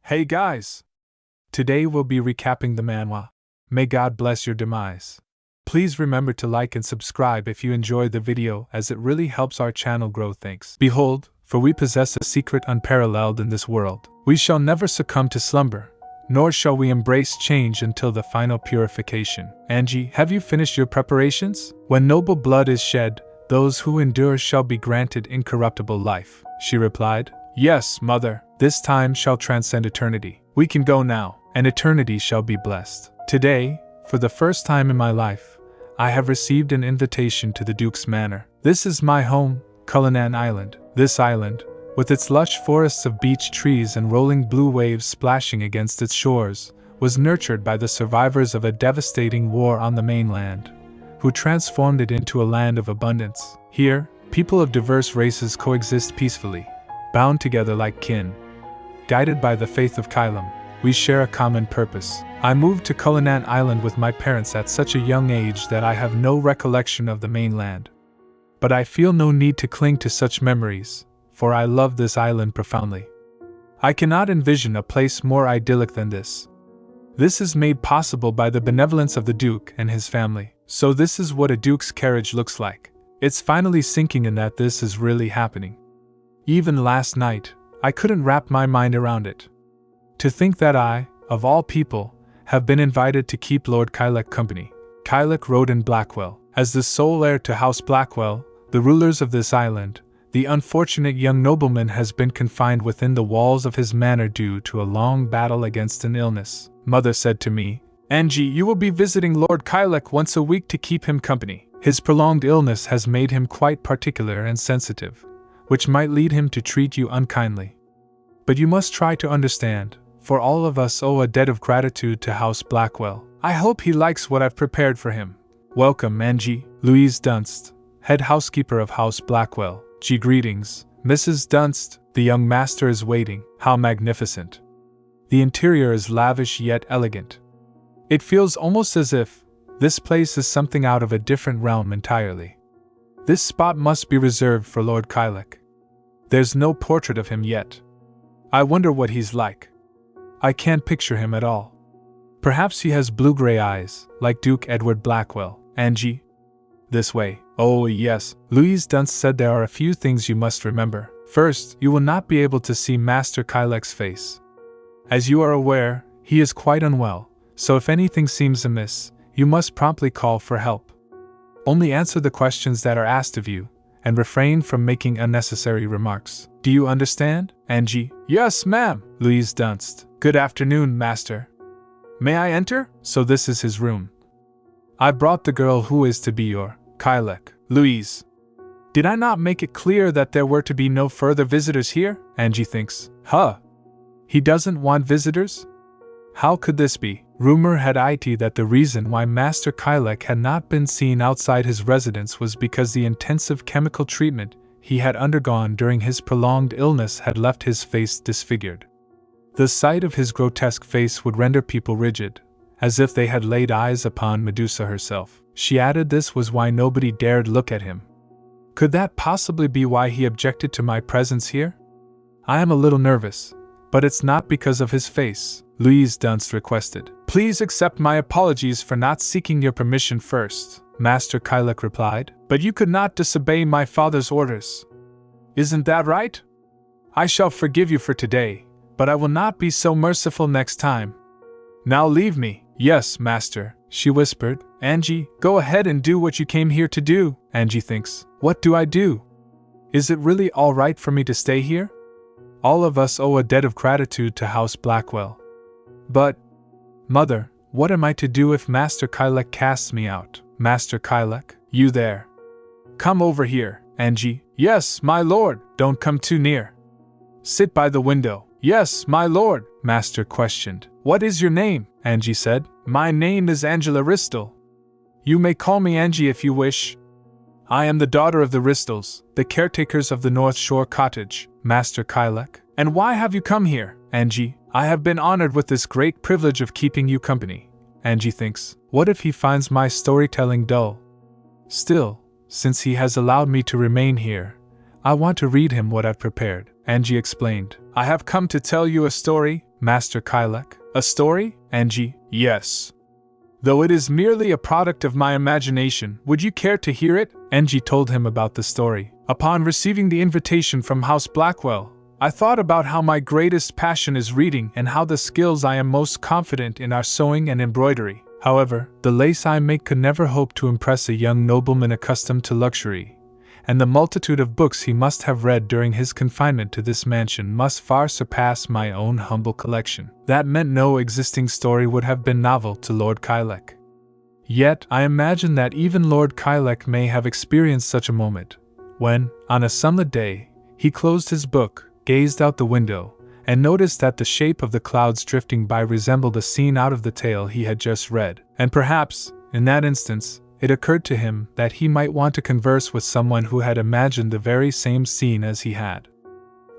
Hey guys! Today we'll be recapping the manhwa. May God bless your demise. Please remember to like and subscribe if you enjoyed the video, as it really helps our channel grow. Thanks. Behold, for we possess a secret unparalleled in this world. We shall never succumb to slumber, nor shall we embrace change until the final purification. Angie, have you finished your preparations? When noble blood is shed, those who endure shall be granted incorruptible life, she replied. Yes, mother, this time shall transcend eternity. We can go now, and eternity shall be blessed. Today, for the first time in my life, I have received an invitation to the Duke's Manor. This is my home, Cullinan Island. This island, with its lush forests of beech trees and rolling blue waves splashing against its shores, was nurtured by the survivors of a devastating war on the mainland, who transformed it into a land of abundance. Here, people of diverse races coexist peacefully, bound together like kin. Guided by the faith of Kylek, we share a common purpose. I moved to Cullinan Island with my parents at such a young age that I have no recollection of the mainland. But I feel no need to cling to such memories, for I love this island profoundly. I cannot envision a place more idyllic than this. This is made possible by the benevolence of the Duke and his family. So this is what a Duke's carriage looks like. It's finally sinking in that this is really happening. Even last night, I couldn't wrap my mind around it. To think that I, of all people, have been invited to keep Lord Kylek company. Kylek rode in Blackwell. As the sole heir to House Blackwell, the rulers of this island, the unfortunate young nobleman has been confined within the walls of his manor due to a long battle against an illness. Mother said to me, Angie, you will be visiting Lord Kylek once a week to keep him company. His prolonged illness has made him quite particular and sensitive, which might lead him to treat you unkindly. But you must try to understand, for all of us owe a debt of gratitude to House Blackwell. I hope he likes what I've prepared for him. Welcome, Angie. Louise Dunst, head housekeeper of House Blackwell. Greetings, Mrs. Dunst, the young master is waiting. How magnificent. The interior is lavish yet elegant. It feels almost as if this place is something out of a different realm entirely. This spot must be reserved for Lord Kylek. There's no portrait of him yet. I wonder what he's like. I can't picture him at all. Perhaps he has blue-gray eyes, like Duke Edward Blackwell. Angie? This way. Oh yes, Louise Dunst said there are a few things you must remember. First, you will not be able to see Master Kylek's face. As you are aware, he is quite unwell, so if anything seems amiss, you must promptly call for help. Only answer the questions that are asked of you, and refrain from making unnecessary remarks. Do you understand, Angie? Yes, ma'am. Louise Dunst. Good afternoon, master. May I enter? So this is his room. I brought the girl who is to be your Kylek. Louise. Did I not make it clear that there were to be no further visitors here? Angie thinks. He doesn't want visitors? How could this be? Rumor had it that the reason why Master Kylek had not been seen outside his residence was because the intensive chemical treatment he had undergone during his prolonged illness had left his face disfigured. The sight of his grotesque face would render people rigid, as if they had laid eyes upon Medusa herself. She added this was why nobody dared look at him. Could that possibly be why he objected to my presence here? I am a little nervous, but it's not because of his face, Louise Dunst requested. Please accept my apologies for not seeking your permission first, Master Kylek replied. But you could not disobey my father's orders. Isn't that right? I shall forgive you for today, but I will not be so merciful next time. Now leave me. Yes, master, she whispered. Angie, go ahead and do what you came here to do. Angie thinks. What do I do? Is it really all right for me to stay here? All of us owe a debt of gratitude to House Blackwell. But, Mother, what am I to do if Master Kylek casts me out? Master Kylek, you there? Come over here, Angie. Yes, my lord. Don't come too near. Sit by the window. Yes, my lord, Master questioned. What is your name? Angie said. My name is Angela Ristel. You may call me Angie if you wish. I am the daughter of the Ristels, the caretakers of the North Shore Cottage, Master Kylek. And why have you come here, Angie? I have been honored with this great privilege of keeping you company. Angie thinks, what if he finds my storytelling dull? Still, since he has allowed me to remain here, I want to read him what I've prepared. Angie explained. I have come to tell you a story, Master Kylek. A story? Angie, yes. Though it is merely a product of my imagination, would you care to hear it? Angie told him about the story. Upon receiving the invitation from House Blackwell, I thought about how my greatest passion is reading and how the skills I am most confident in are sewing and embroidery. However, the lace I make could never hope to impress a young nobleman accustomed to luxury, and the multitude of books he must have read during his confinement to this mansion must far surpass my own humble collection. That meant no existing story would have been novel to Lord Kylek. Yet, I imagine that even Lord Kylek may have experienced such a moment, when, on a sunlit day, he closed his book, gazed out the window, and noticed that the shape of the clouds drifting by resembled a scene out of the tale he had just read. And perhaps, in that instance, it occurred to him that he might want to converse with someone who had imagined the very same scene as he had.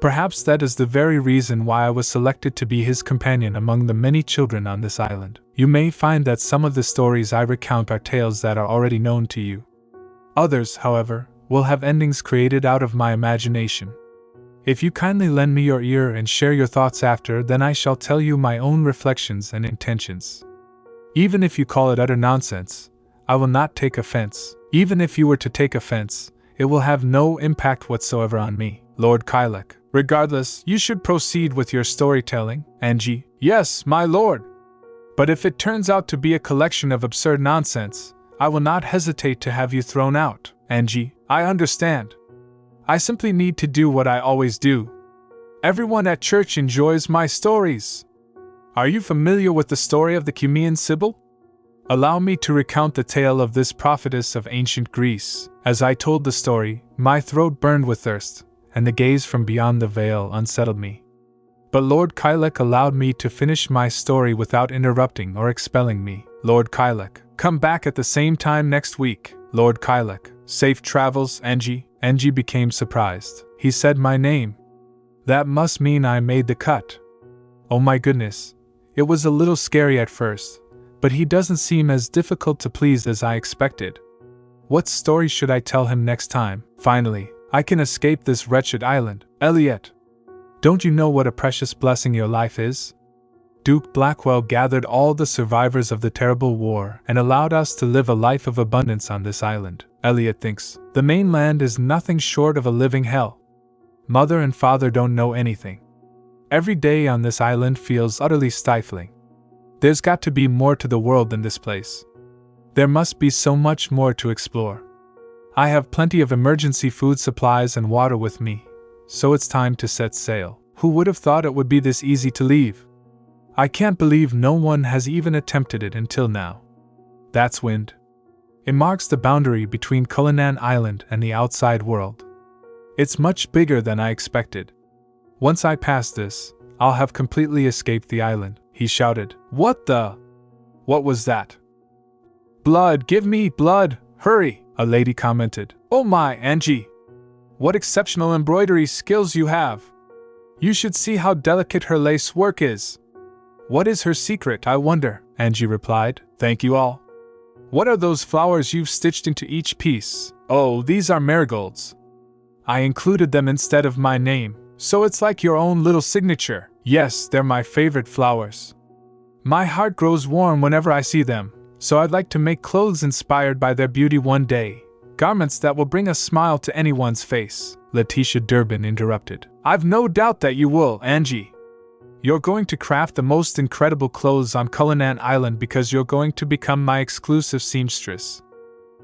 Perhaps that is the very reason why I was selected to be his companion among the many children on this island. You may find that some of the stories I recount are tales that are already known to you. Others, however, will have endings created out of my imagination. If you kindly lend me your ear and share your thoughts after, then I shall tell you my own reflections and intentions. Even if you call it utter nonsense, I will not take offense. Even if you were to take offense, it will have no impact whatsoever on me, Lord Kylek. Regardless, you should proceed with your storytelling, Angie. Yes, my lord. But if it turns out to be a collection of absurd nonsense, I will not hesitate to have you thrown out. Angie, I understand. I simply need to do what I always do. Everyone at church enjoys my stories. Are you familiar with the story of the Cumean Sibyl? Allow me to recount the tale of this prophetess of ancient Greece. As I told the story, my throat burned with thirst, and the gaze from beyond the veil unsettled me. But Lord Kylek allowed me to finish my story without interrupting or expelling me. Lord Kylek, come back at the same time next week. Lord Kylek, safe travels, Angie. Angie became surprised. He said my name. That must mean I made the cut. Oh my goodness. It was a little scary at first, but he doesn't seem as difficult to please as I expected. What story should I tell him next time? Finally, I can escape this wretched island. Elliot, don't you know what a precious blessing your life is? Duke Blackwell gathered all the survivors of the terrible war and allowed us to live a life of abundance on this island. Elliot thinks the mainland is nothing short of a living hell. Mother and father don't know anything. Every day on this island feels utterly stifling. There's got to be more to the world than this place. There must be so much more to explore. I have plenty of emergency food supplies and water with me, so it's time to set sail. Who would have thought it would be this easy to leave? I can't believe no one has even attempted it until now. That's wind. It marks the boundary between Cullinan Island and the outside world. It's much bigger than I expected. Once I pass this, I'll have completely escaped the island, he shouted. What was that? Blood, give me blood, hurry, a lady commented. Oh my, Angie! What exceptional embroidery skills you have! You should see how delicate her lace work is. What is her secret, I wonder? Angie replied. Thank you all. What are those flowers you've stitched into each piece? Oh, these are marigolds. I included them instead of my name, so it's like your own little signature. Yes, they're my favorite flowers. My heart grows warm whenever I see them, so I'd like to make clothes inspired by their beauty one day. Garments that will bring a smile to anyone's face. Letitia Durbin interrupted. I've no doubt that you will, Angie. You're going to craft the most incredible clothes on Cullinan Island because you're going to become my exclusive seamstress.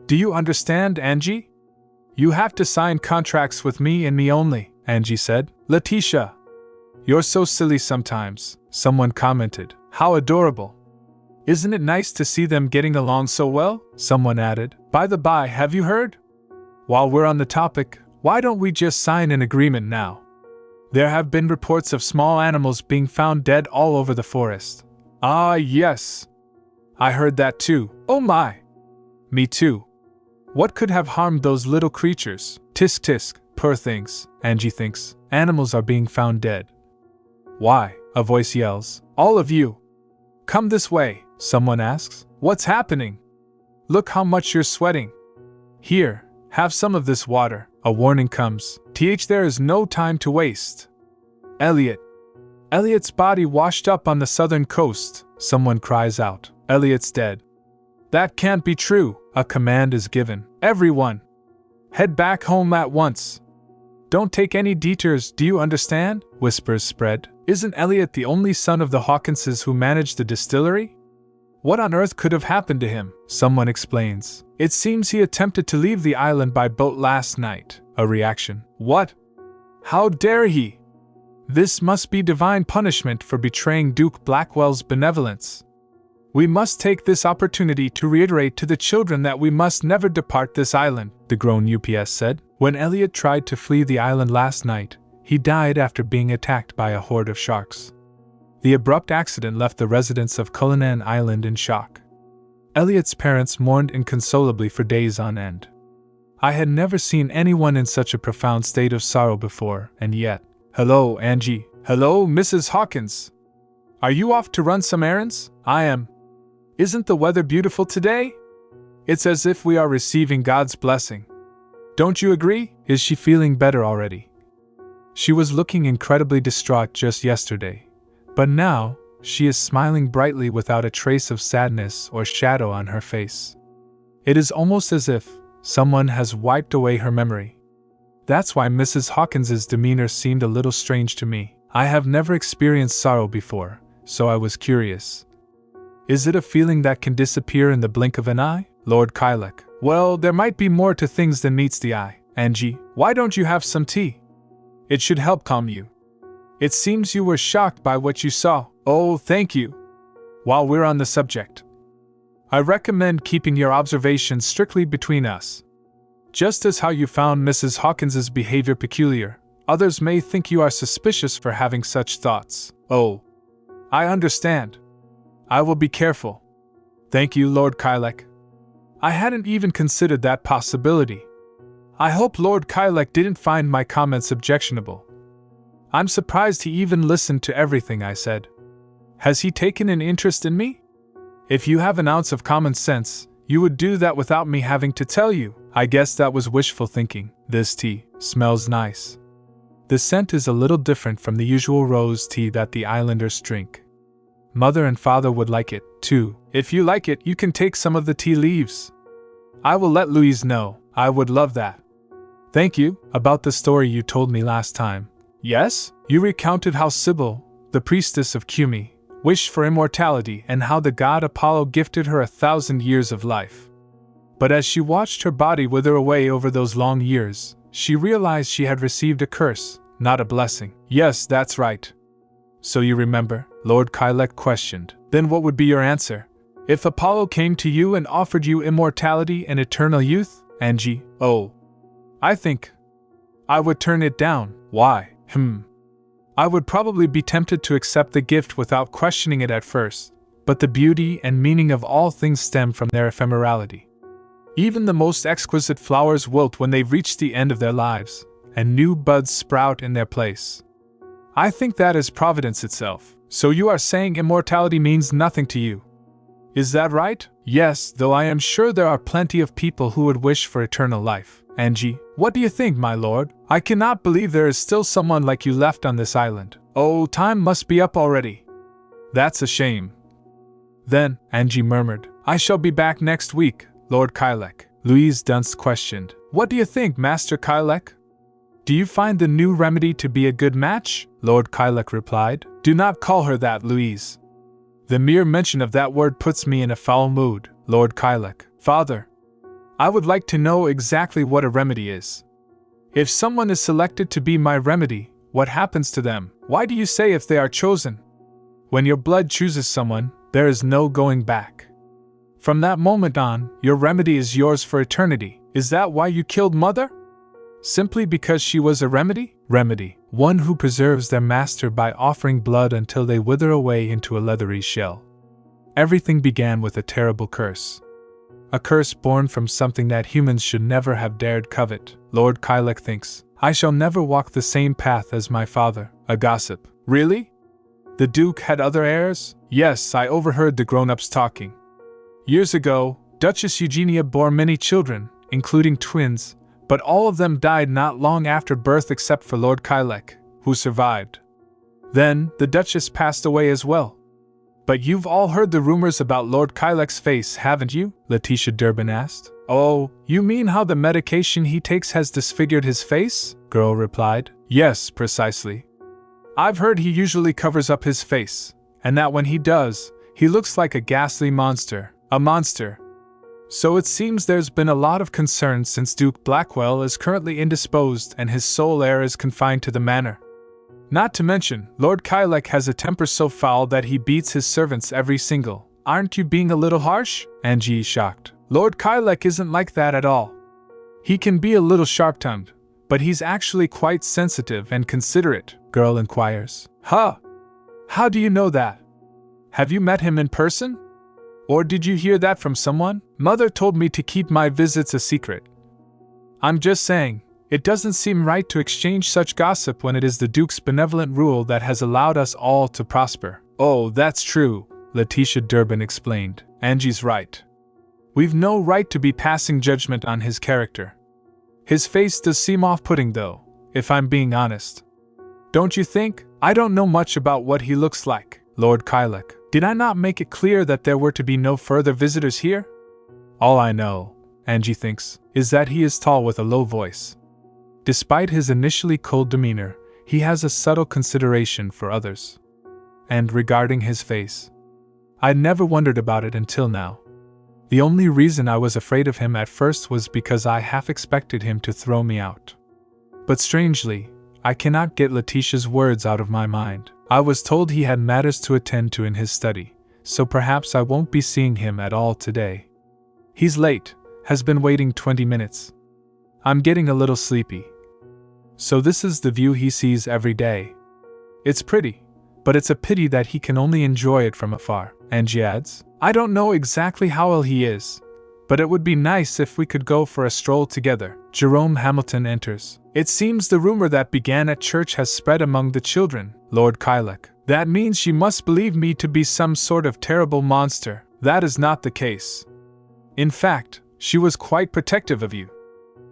Do you understand, Angie? You have to sign contracts with me and me only, Angie said. Letitia, you're so silly sometimes, someone commented. How adorable. Isn't it nice to see them getting along so well? Someone added. By the by, have you heard? While we're on the topic, why don't we just sign an agreement now? There have been reports of small animals being found dead all over the forest. Ah, yes. I heard that too. Oh my. Me too. What could have harmed those little creatures? Tisk tisk, poor things, Angie thinks. Animals are being found dead. Why? A voice yells. All of you. Come this way, someone asks. What's happening? Look how much you're sweating. Here, have some of this water. A warning comes. There is no time to waste. Elliot, Elliot's body washed up on the southern coast. Someone cries out, Elliot's dead. That can't be true. A command is given. Everyone, head back home at once. Don't take any detours, do you understand? Whispers spread. Isn't Elliot the only son of the Hawkinses who managed the distillery? What on earth could have happened to him? Someone explains. It seems he attempted to leave the island by boat last night. A reaction. What? How dare he? This must be divine punishment for betraying Duke Blackwell's benevolence. We must take this opportunity to reiterate to the children that we must never depart this island, the grown UPS said. When Elliot tried to flee the island last night, he died after being attacked by a horde of sharks. The abrupt accident left the residents of Cullinan Island in shock. Elliot's parents mourned inconsolably for days on end. I had never seen anyone in such a profound state of sorrow before, and yet… Hello, Angie. Hello, Mrs. Hawkins. Are you off to run some errands? I am. Isn't the weather beautiful today? It's as if we are receiving God's blessing. Don't you agree? Is she feeling better already? She was looking incredibly distraught just yesterday, but now she is smiling brightly without a trace of sadness or shadow on her face. It is almost as if someone has wiped away her memory. That's why Mrs. Hawkins's demeanor seemed a little strange to me. I have never experienced sorrow before, so I was curious. Is it a feeling that can disappear in the blink of an eye? Lord Kylek. Well, there might be more to things than meets the eye. Angie, why don't you have some tea? It should help calm you. It seems you were shocked by what you saw. Oh, thank you. While we're on the subject, I recommend keeping your observations strictly between us. Just as how you found Mrs. Hawkins's behavior peculiar, others may think you are suspicious for having such thoughts. Oh, I understand. I will be careful. Thank you, Lord Kylek. I hadn't even considered that possibility. I hope Lord Kylek didn't find my comments objectionable. I'm surprised he even listened to everything I said. Has he taken an interest in me? If you have an ounce of common sense, you would do that without me having to tell you. I guess that was wishful thinking. This tea smells nice. The scent is a little different from the usual rose tea that the islanders drink. Mother and father would like it, too. If you like it, you can take some of the tea leaves. I will let Louise know. I would love that. Thank you. About the story you told me last time. Yes? You recounted how Sybil, the priestess of Kumi, wished for immortality and how the god Apollo gifted her 1,000 years of life. But as she watched her body wither away over those long years, she realized she had received a curse, not a blessing. Yes, that's right. So you remember? Lord Kylek questioned. Then what would be your answer? If Apollo came to you and offered you immortality and eternal youth? Angie, oh. I think I would turn it down. Why? I would probably be tempted to accept the gift without questioning it at first, but the beauty and meaning of all things stem from their ephemerality. Even the most exquisite flowers wilt when they've reached the end of their lives, and new buds sprout in their place. I think that is providence itself. So you are saying immortality means nothing to you? Is that right? Yes, though I am sure there are plenty of people who would wish for eternal life. Angie, what do you think, my lord? I cannot believe there is still someone like you left on this island. Oh, time must be up already. That's a shame. Then, Angie murmured, I shall be back next week, Lord Kylek. Louise Dunst questioned, what do you think, Master Kylek? Do you find the new remedy to be a good match? Lord Kylek replied, do not call her that, Louise. The mere mention of that word puts me in a foul mood. Lord Kylek, Father, I would like to know exactly what a remedy is. If someone is selected to be my remedy, what happens to them? Why do you say if they are chosen? When your blood chooses someone, there is no going back. From that moment on, your remedy is yours for eternity. Is that why you killed Mother? Simply because she was a remedy? Remedy, one who preserves their master by offering blood until they wither away into a leathery shell. Everything began with a terrible curse. A curse born from something that humans should never have dared covet. Lord Kylek thinks, I shall never walk the same path as my father, a gossip. Really? The Duke had other heirs? Yes, I overheard the grown-ups talking. Years ago, Duchess Eugenia bore many children, including twins, but all of them died not long after birth except for Lord Kylek, who survived. Then, the Duchess passed away as well. But you've all heard the rumors about Lord Kylek's face, haven't you? Letitia Durbin asked. Oh, you mean how the medication he takes has disfigured his face? Girl replied. Yes, precisely. I've heard he usually covers up his face, and that when he does, he looks like a ghastly monster. A monster. So it seems there's been a lot of concern since Duke Blackwell is currently indisposed and his sole heir is confined to the manor. Not to mention, Lord Kylek has a temper so foul that he beats his servants every single. Aren't you being a little harsh? Angie is shocked. Lord Kylek isn't like that at all. He can be a little sharp-tongued, but he's actually quite sensitive and considerate, Girl inquires. Huh? How do you know that? Have you met him in person? Or did you hear that from someone? Mother told me to keep my visits a secret. I'm just saying, it doesn't seem right to exchange such gossip when it is the Duke's benevolent rule that has allowed us all to prosper. Oh, that's true, Letitia Durbin explained. Angie's right. We've no right to be passing judgment on his character. His face does seem off-putting though, if I'm being honest. Don't you think? I don't know much about what he looks like, Lord Kylek. Did I not make it clear that there were to be no further visitors here? All I know, Angie thinks, is that he is tall with a low voice. Despite his initially cold demeanor, he has a subtle consideration for others. And regarding his face, I'd never wondered about it until now. The only reason I was afraid of him at first was because I half expected him to throw me out. But strangely, I cannot get Letitia's words out of my mind. I was told he had matters to attend to in his study, so perhaps I won't be seeing him at all today. He's late, has been waiting 20 minutes. I'm getting a little sleepy. So this is the view he sees every day. It's pretty, but it's a pity that he can only enjoy it from afar, Angie adds. I don't know exactly how ill he is, but it would be nice if we could go for a stroll together. Jerome Hamilton enters. It seems the rumor that began at church has spread among the children, Lord Kylek. That means you must believe me to be some sort of terrible monster. That is not the case. In fact, she was quite protective of you.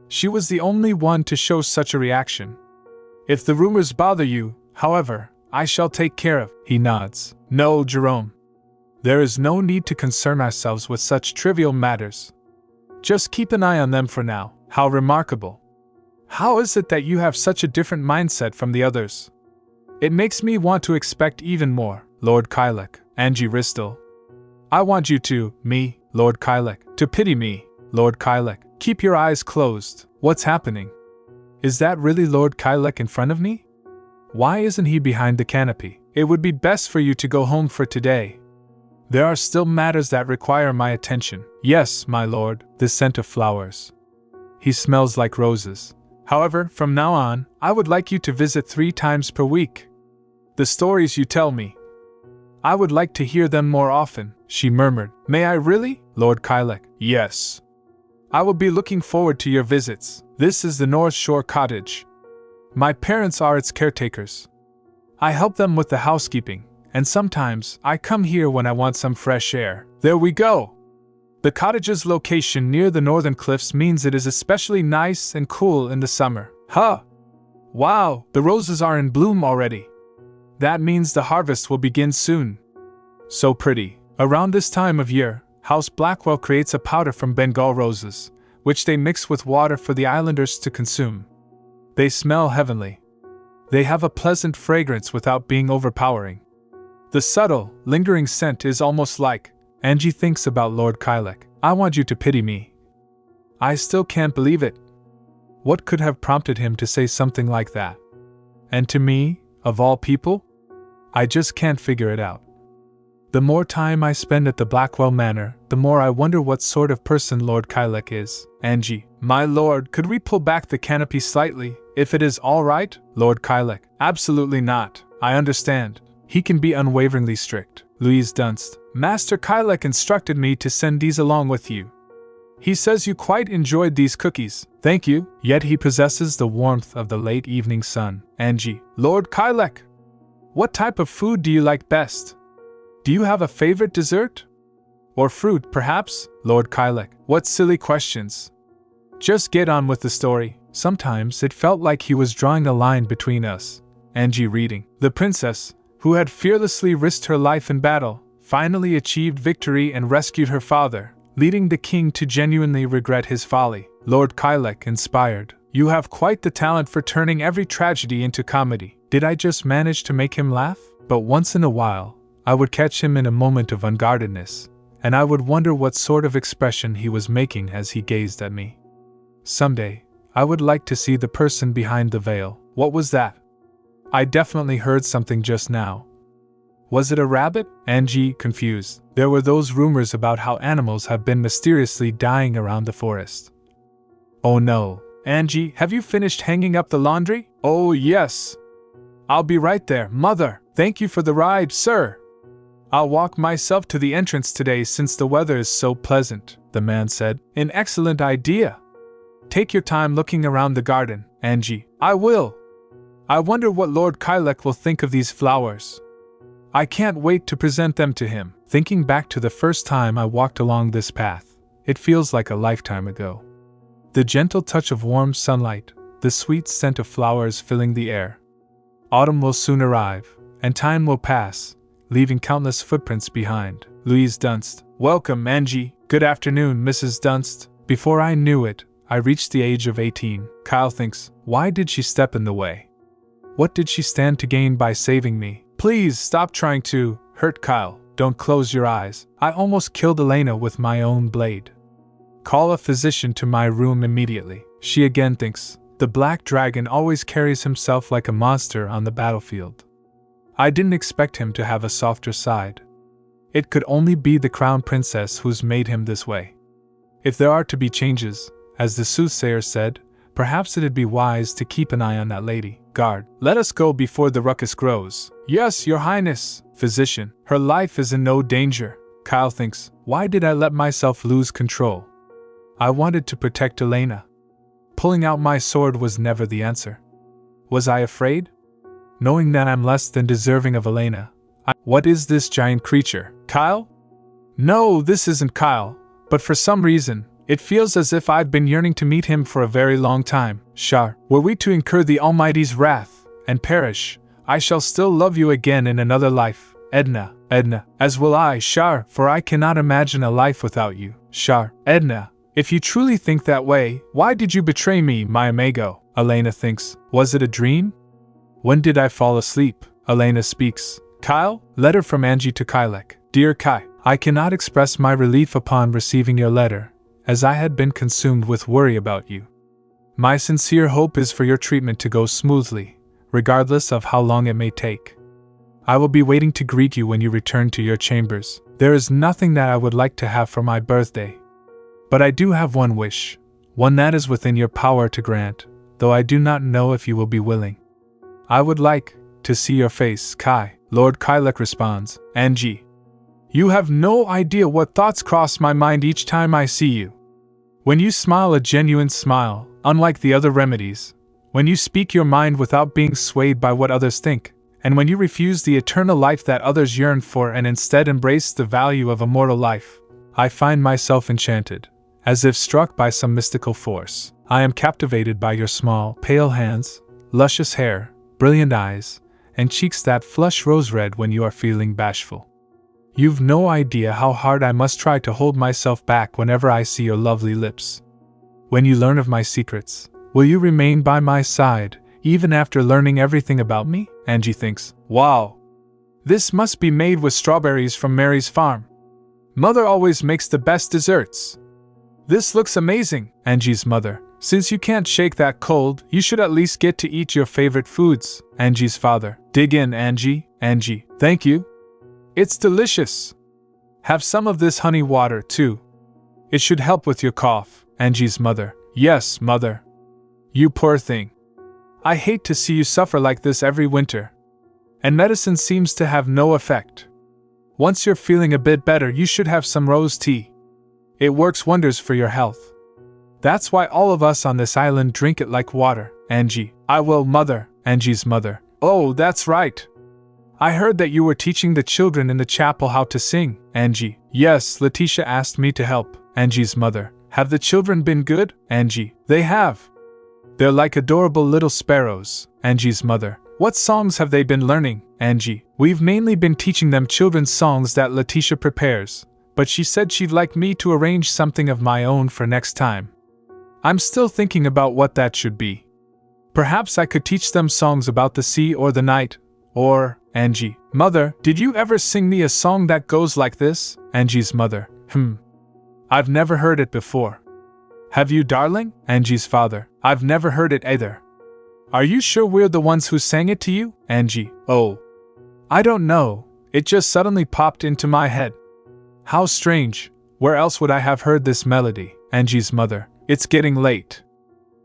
She was the only one to show such a reaction. If the rumors bother you, however, I shall take care of. He nods. No, Jerome. There is no need to concern ourselves with such trivial matters. Just keep an eye on them for now. How remarkable. How is it that you have such a different mindset from the others? It makes me want to expect even more, Lord Kylek. Angie Ristel. I want you to, me, Lord Kylek, to pity me, Lord Kylek. Keep your eyes closed. What's happening? Is that really Lord Kylek in front of me? Why isn't he behind the canopy? It would be best for you to go home for today. There are still matters that require my attention. Yes, my lord, the scent of flowers. He smells like roses. However, from now on, I would like you to visit 3 times per week. The stories you tell me, I would like to hear them more often, she murmured. May I really, Lord Kylek? Yes. I will be looking forward to your visits. This is the North Shore cottage. My parents are its caretakers. I help them with the housekeeping, and sometimes I come here when I want some fresh air. There we go! The cottage's location near the northern cliffs means it is especially nice and cool in the summer. Huh! Wow, the roses are in bloom already. That means the harvest will begin soon. So pretty. Around this time of year, House Blackwell creates a powder from Bengal roses, which they mix with water for the islanders to consume. They smell heavenly. They have a pleasant fragrance without being overpowering. The subtle, lingering scent is almost like, Angie thinks about Lord Kylek. I want you to pity me. I still can't believe it. What could have prompted him to say something like that? And to me, of all people? I just can't figure it out. The more time I spend at the Blackwell Manor, the more I wonder what sort of person Lord Kylek is. Angie, my lord, could we pull back the canopy slightly, if it is all right? Lord Kylek, absolutely not. I understand. He can be unwaveringly strict. Louise Dunst, Master Kylek instructed me to send these along with you. He says you quite enjoyed these cookies. Thank you. Yet he possesses the warmth of the late evening sun. Angie, Lord Kylek, what type of food do you like best? Do you have a favorite dessert? Or fruit, perhaps? Lord Kylek, what silly questions. Just get on with the story. Sometimes it felt like he was drawing a line between us, Angie reading. The princess, who had fearlessly risked her life in battle, finally achieved victory and rescued her father, leading the king to genuinely regret his folly. Lord Kylek inspired. You have quite the talent for turning every tragedy into comedy. Did I just manage to make him laugh? But once in a while, I would catch him in a moment of unguardedness, and I would wonder what sort of expression he was making as he gazed at me. Someday, I would like to see the person behind the veil. What was that? I definitely heard something just now. Was it a rabbit? Angie, confused. There were those rumors about how animals have been mysteriously dying around the forest. Oh no. Angie, have you finished hanging up the laundry? Oh yes. I'll be right there, Mother. Thank you for the ride, sir. I'll walk myself to the entrance today since the weather is so pleasant, the man said. An excellent idea. Take your time looking around the garden, Angie. I will. I wonder what Lord Kylek will think of these flowers. I can't wait to present them to him. Thinking back to the first time I walked along this path, it feels like a lifetime ago. The gentle touch of warm sunlight, the sweet scent of flowers filling the air. Autumn will soon arrive, and time will pass, leaving countless footprints behind. Louise Dunst. Welcome, Angie. Good afternoon, Mrs. Dunst. Before I knew it, I reached the age of 18. Kyle thinks, why did she step in the way? What did she stand to gain by saving me? Please stop trying to hurt Kyle. Don't close your eyes. I almost killed Elena with my own blade. Call a physician to my room immediately. She again thinks, the black dragon always carries himself like a monster on the battlefield. I didn't expect him to have a softer side. It could only be the crown princess who's made him this way. If there are to be changes, as the soothsayer said, perhaps it'd be wise to keep an eye on that lady. Guard, let us go before the ruckus grows. Yes, your highness. Physician, her life is in no danger. Kyle thinks, why did I let myself lose control? I wanted to protect Elena. Pulling out my sword was never the answer. Was I afraid? Knowing that I'm less than deserving of Elena, what is this giant creature? Kyle? No, this isn't Kyle, but for some reason, it feels as if I've been yearning to meet him for a very long time. Shar, were we to incur the Almighty's wrath and perish, I shall still love you again in another life. Edna, as will I, Shar, for I cannot imagine a life without you. Shar, Edna, if you truly think that way, why did you betray me, my amigo? Elena thinks, was it a dream? When did I fall asleep? Elena speaks. Kyle, letter from Angie to Kylek. Dear Kai, I cannot express my relief upon receiving your letter, as I had been consumed with worry about you. My sincere hope is for your treatment to go smoothly, regardless of how long it may take. I will be waiting to greet you when you return to your chambers. There is nothing that I would like to have for my birthday. But I do have one wish, one that is within your power to grant, though I do not know if you will be willing. I would like to see your face, Kai. Lord Kylek responds, Angie. You have no idea what thoughts cross my mind each time I see you. When you smile a genuine smile, unlike the other remedies, when you speak your mind without being swayed by what others think, and when you refuse the eternal life that others yearn for and instead embrace the value of a mortal life, I find myself enchanted, as if struck by some mystical force. I am captivated by your small, pale hands, luscious hair, brilliant eyes, and cheeks that flush rose red when you are feeling bashful. You've no idea how hard I must try to hold myself back whenever I see your lovely lips. When you learn of my secrets, will you remain by my side, even after learning everything about me? Angie thinks, wow. This must be made with strawberries from Mary's farm. Mother always makes the best desserts. This looks amazing, Angie's mother. Since you can't shake that cold, you should at least get to eat your favorite foods. Angie's father. Dig in, Angie. Angie, thank you. It's delicious. Have some of this honey water, too. It should help with your cough. Angie's mother. Yes, mother. You poor thing. I hate to see you suffer like this every winter. And medicine seems to have no effect. Once you're feeling a bit better, you should have some rose tea. It works wonders for your health. That's why all of us on this island drink it like water. Angie. I will, mother. Angie's mother. Oh, that's right. I heard that you were teaching the children in the chapel how to sing. Angie. Yes, Letitia asked me to help. Angie's mother. Have the children been good? Angie. They have. They're like adorable little sparrows. Angie's mother. What songs have they been learning, Angie? We've mainly been teaching them children's songs that Letitia prepares, but she said she'd like me to arrange something of my own for next time. I'm still thinking about what that should be. Perhaps I could teach them songs about the sea or the night, or, Angie. Mother, did you ever sing me a song that goes like this? Angie's mother. I've never heard it before. Have you, darling? Angie's father. I've never heard it either. Are you sure we're the ones who sang it to you? Angie. Oh. I don't know. It just suddenly popped into my head. How strange. Where else would I have heard this melody? Angie's mother. It's getting late.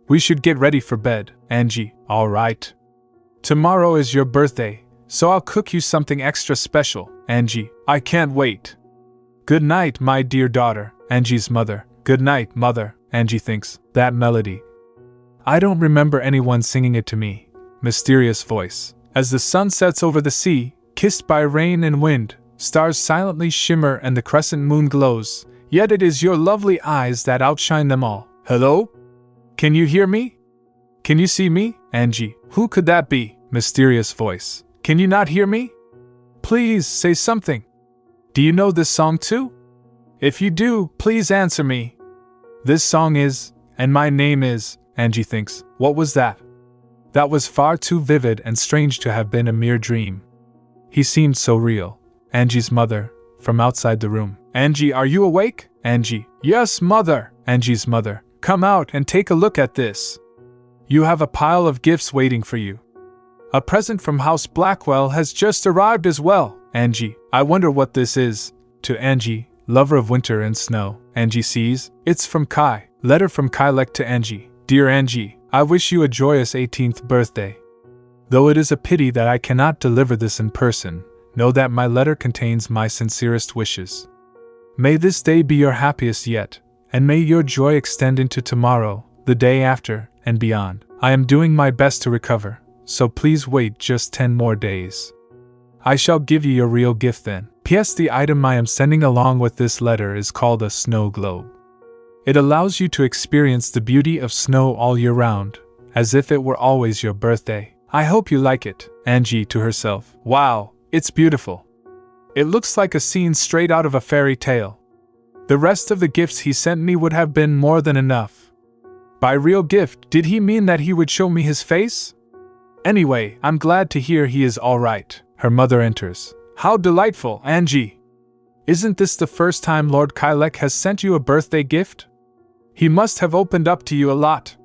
We should get ready for bed. Angie. All right. Tomorrow is your birthday, so I'll cook you something extra special. Angie. I can't wait. Good night, my dear daughter. Angie's mother. Good night, mother. Angie thinks, that melody. I don't remember anyone singing it to me. Mysterious voice. As the sun sets over the sea, kissed by rain and wind, stars silently shimmer and the crescent moon glows, yet it is your lovely eyes that outshine them all. Hello? Can you hear me? Can you see me? Angie. Who could that be? Mysterious voice. Can you not hear me? Please say something. Do you know this song too? If you do, please answer me. This song is, and my name is, Angie thinks. What was that? That was far too vivid and strange to have been a mere dream. He seemed so real. Angie's mother, from outside the room. Angie, are you awake? Angie. Yes, mother. Angie's mother. Come out and take a look at this. You have a pile of gifts waiting for you. A present from House Blackwell has just arrived as well. Angie. I wonder what this is. To Angie, lover of winter and snow. Angie sees. It's from Kai. Letter from Kylek to Angie. Dear Angie, I wish you a joyous 18th birthday. Though it is a pity that I cannot deliver this in person, know that my letter contains my sincerest wishes. May this day be your happiest yet, and may your joy extend into tomorrow, the day after, and beyond. I am doing my best to recover, so please wait just 10 more days. I shall give you your real gift then. P.S. The item I am sending along with this letter is called a snow globe. It allows you to experience the beauty of snow all year round, as if it were always your birthday. I hope you like it. Angie to herself. Wow, it's beautiful. It looks like a scene straight out of a fairy tale. The rest of the gifts he sent me would have been more than enough. By real gift, did he mean that he would show me his face? Anyway, I'm glad to hear he is all right. Her mother enters. How delightful, Angie! Isn't this the first time Lord Kylek has sent you a birthday gift? He must have opened up to you a lot.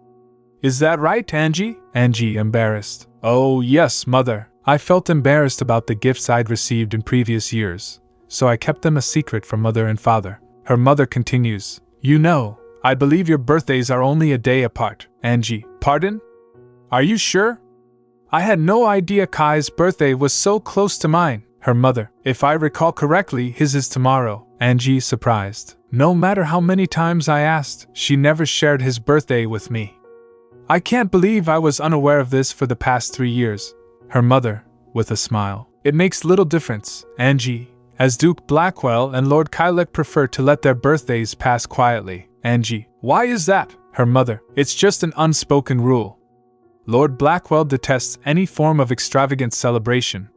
Is that right, Angie? Angie, embarrassed. Oh, yes, mother. I felt embarrassed about the gifts I'd received in previous years, so I kept them a secret from mother and father. Her mother continues. You know, I believe your birthdays are only a day apart. Angie. Pardon? Are you sure? I had no idea Kai's birthday was so close to mine. Her mother. If I recall correctly, his is tomorrow. Angie, surprised. No matter how many times I asked, she never shared his birthday with me. I can't believe I was unaware of this for the past 3 years. Her mother, with a smile. It makes little difference, Angie, as Duke Blackwell and Lord Kylek prefer to let their birthdays pass quietly. Angie. Why is that? Her mother. It's just an unspoken rule. Lord Blackwell detests any form of extravagant celebration.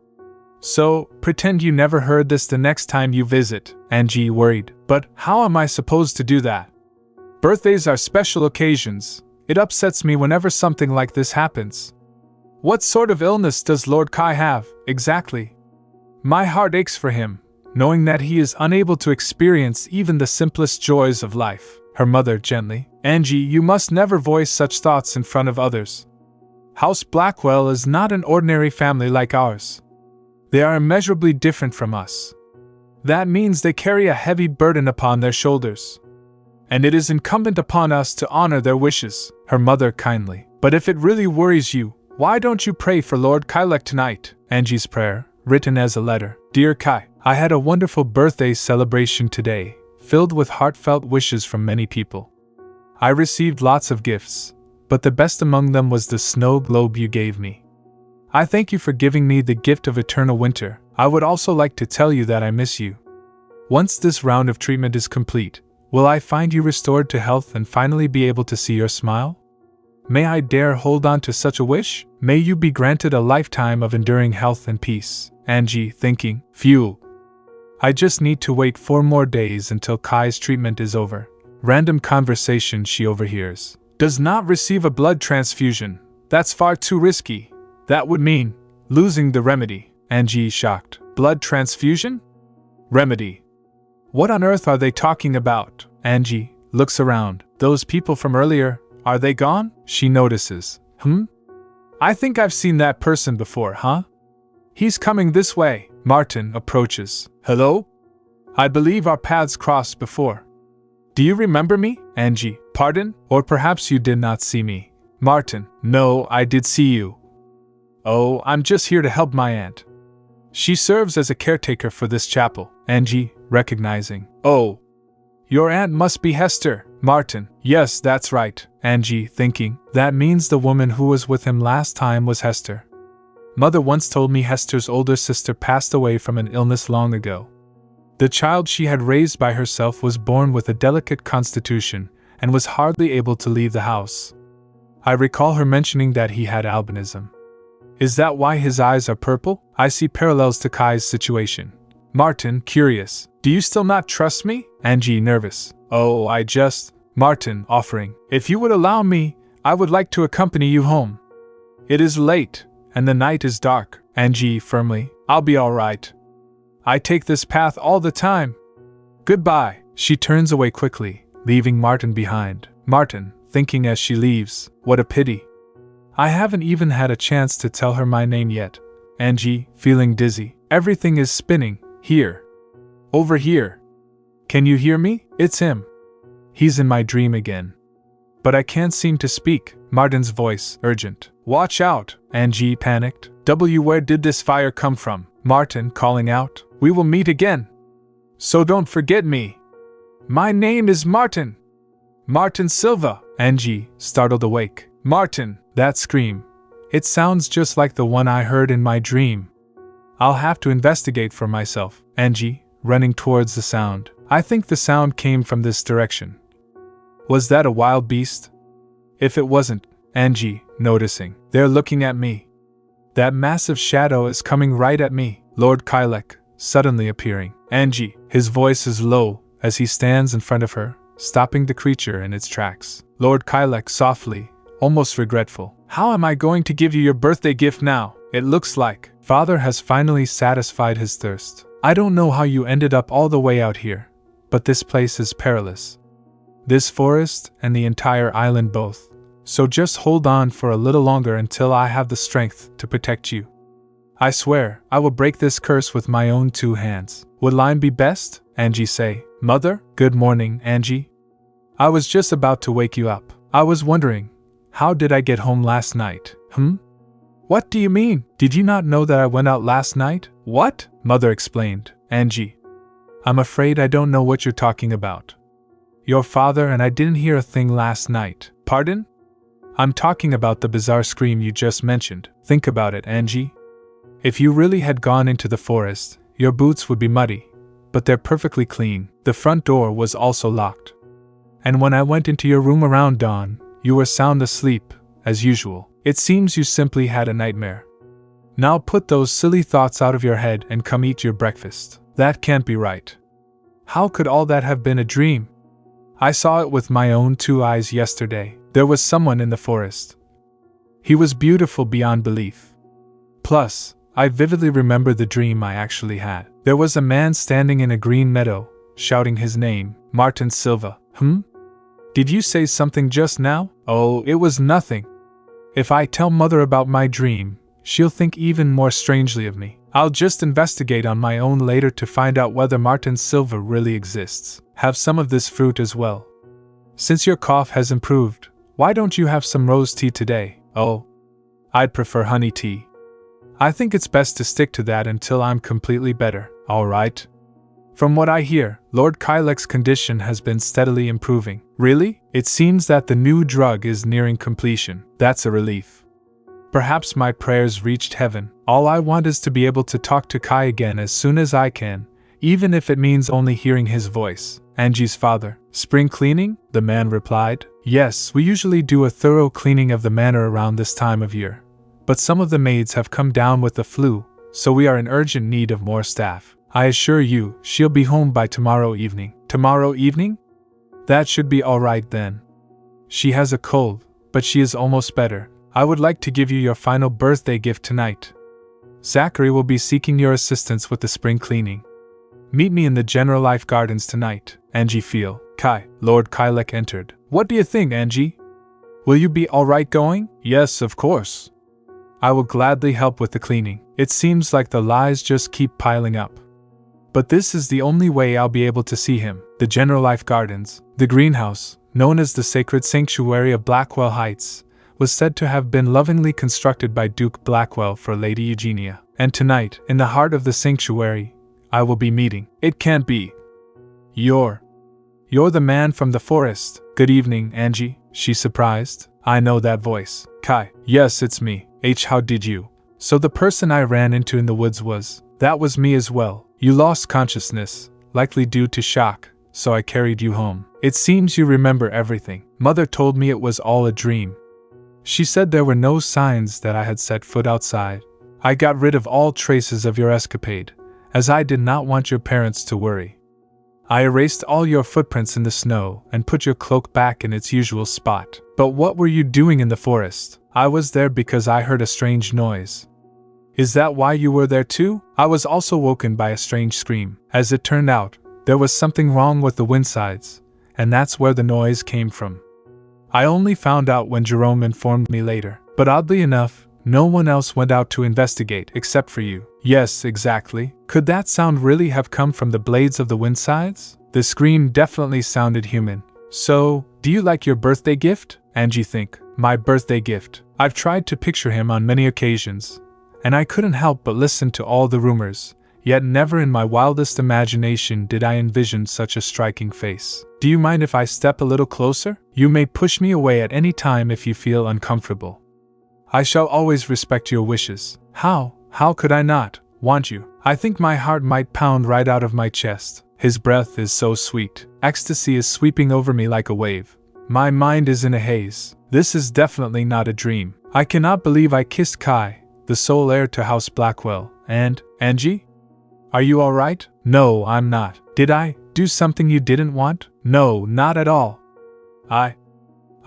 So, pretend you never heard this the next time you visit. Angie, worried. But how am I supposed to do that? Birthdays are special occasions. It upsets me whenever something like this happens. What sort of illness does Lord Kai have, exactly? My heart aches for him, knowing that he is unable to experience even the simplest joys of life. Her mother, gently. Angie, you must never voice such thoughts in front of others. House Blackwell is not an ordinary family like ours. They are immeasurably different from us. That means they carry a heavy burden upon their shoulders. And it is incumbent upon us to honor their wishes. Her mother, kindly. But if it really worries you, why don't you pray for Lord Kylek tonight? Angie's prayer, written as a letter. Dear Kai, I had a wonderful birthday celebration today, filled with heartfelt wishes from many people. I received lots of gifts, but the best among them was the snow globe you gave me. I thank you for giving me the gift of eternal winter. I would also like to tell you that I miss you. Once this round of treatment is complete, will I find you restored to health and finally be able to see your smile? May I dare hold on to such a wish? May you be granted a lifetime of enduring health and peace. Angie, thinking, phew. I just need to wait 4 more days until Kai's treatment is over. Random conversation she overhears. Does not receive a blood transfusion. That's far too risky. That would mean losing the remedy. Angie, shocked. Blood transfusion? Remedy. What on earth are they talking about? Angie looks around. Those people from earlier, are they gone? She notices. I think I've seen that person before, huh? He's coming this way. Martin approaches. Hello? I believe our paths crossed before. Do you remember me? Angie, pardon? Or perhaps you did not see me. Martin, no, I did see you. Oh, I'm just here to help my aunt. She serves as a caretaker for this chapel. Angie, recognizing. Oh, your aunt must be Hester. Martin, yes, that's right. Angie, thinking, that means the woman who was with him last time was Hester. Mother once told me Hester's older sister passed away from an illness long ago. The child she had raised by herself was born with a delicate constitution and was hardly able to leave the house. I recall her mentioning that he had albinism. Is that why his eyes are purple? I see parallels to Kai's situation. Martin, curious. Do you still not trust me? Angie, nervous. Oh, Martin, offering. If you would allow me, I would like to accompany you home. It is late, and the night is dark. Angie, firmly. I'll be all right. I take this path all the time. Goodbye. She turns away quickly, leaving Martin behind. Martin, thinking as she leaves, what a pity. I haven't even had a chance to tell her my name yet. Angie, feeling dizzy. Everything is spinning. Here. Over here. Can you hear me? It's him. He's in my dream again. But I can't seem to speak. Martin's voice, urgent. Watch out. Angie, panicked. Where did this fire come from? Martin, calling out. We will meet again. So don't forget me. My name is Martin. Martin Silva. Angie, startled awake. Martin, that scream. It sounds just like the one I heard in my dream. I'll have to investigate for myself. Angie, running towards the sound. I think the sound came from this direction. Was that a wild beast? If it wasn't, Angie, noticing. They're looking at me. That massive shadow is coming right at me. Lord Kylek, suddenly appearing. Angie, his voice is low, as he stands in front of her, stopping the creature in its tracks. Lord Kylek, softly, almost regretful. How am I going to give you your birthday gift now? It looks like Father has finally satisfied his thirst. I don't know how you ended up all the way out here, but this place is perilous. This forest and the entire island both. So just hold on for a little longer until I have the strength to protect you. I swear, I will break this curse with my own 2 hands. Would line be best? Angie say. Mother? Good morning, Angie. I was just about to wake you up. I was wondering, how did I get home last night? What do you mean? Did you not know that I went out last night? What? Mother explained. Angie. I'm afraid I don't know what you're talking about. Your father and I didn't hear a thing last night. Pardon? I'm talking about the bizarre scream you just mentioned. Think about it, Angie. If you really had gone into the forest, your boots would be muddy, but they're perfectly clean. The front door was also locked. And when I went into your room around dawn, you were sound asleep, as usual. It seems you simply had a nightmare. Now put those silly thoughts out of your head and come eat your breakfast. That can't be right. How could all that have been a dream? I saw it with my own 2 eyes yesterday. There was someone in the forest. He was beautiful beyond belief. Plus, I vividly remember the dream I actually had. There was a man standing in a green meadow, shouting his name, Martin Silva. Did you say something just now? Oh, it was nothing. If I tell Mother about my dream, she'll think even more strangely of me. I'll just investigate on my own later to find out whether Martin Silva really exists. Have some of this fruit as well. Since your cough has improved, why don't you have some rose tea today? Oh, I'd prefer honey tea. I think it's best to stick to that until I'm completely better. All right. From what I hear, Lord Kylek's condition has been steadily improving. Really? It seems that the new drug is nearing completion. That's a relief. Perhaps my prayers reached heaven. All I want is to be able to talk to Kai again as soon as I can, even if it means only hearing his voice. Angie's father. Spring cleaning? The man replied. Yes, we usually do a thorough cleaning of the manor around this time of year. But some of the maids have come down with the flu, so we are in urgent need of more staff. I assure you, she'll be home by tomorrow evening. Tomorrow evening? That should be all right then. She has a cold, but she is almost better. I would like to give you your final birthday gift tonight. Zachary will be seeking your assistance with the spring cleaning. Meet me in the General Life Gardens tonight. Angie feel. Lord Kylek entered. What do you think, Angie? Will you be alright going? Yes, of course. I will gladly help with the cleaning. It seems like the lies just keep piling up. But this is the only way I'll be able to see him. The General Life Gardens, the greenhouse, known as the Sacred Sanctuary of Blackwell Heights, was said to have been lovingly constructed by Duke Blackwell for Lady Eugenia. And tonight, in the heart of the sanctuary, I will be meeting. It can't be. You're the man from the forest. Good evening, Angie, she surprised. I know that voice. Yes, it's me. How did you? So the person I ran into in the woods that was me as well. You lost consciousness, likely due to shock, so I carried you home. It seems you remember everything. Mother told me it was all a dream. She said there were no signs that I had set foot outside. I got rid of all traces of your escapade, as I did not want your parents to worry. I erased all your footprints in the snow and put your cloak back in its usual spot. But what were you doing in the forest? I was there because I heard a strange noise. Is that why you were there too? I was also woken by a strange scream. As it turned out, there was something wrong with the windsides, and that's where the noise came from. I only found out when Jerome informed me later, but oddly enough, no one else went out to investigate except for you. Yes, exactly. Could that sound really have come from the blades of the windsides? The scream definitely sounded human. So, do you like your birthday gift? Angie think. My birthday gift. I've tried to picture him on many occasions, and I couldn't help but listen to all the rumors, yet never in my wildest imagination did I envision such a striking face. Do you mind if I step a little closer? You may push me away at any time if you feel uncomfortable. I shall always respect your wishes. How could I not want you? I think my heart might pound right out of my chest. His breath is so sweet. Ecstasy is sweeping over me like a wave. My mind is in a haze. This is definitely not a dream. I cannot believe I kissed Kai, the sole heir to House Blackwell. And, Angie? Are you alright? No, I'm not. Did I do something you didn't want? No, not at all. I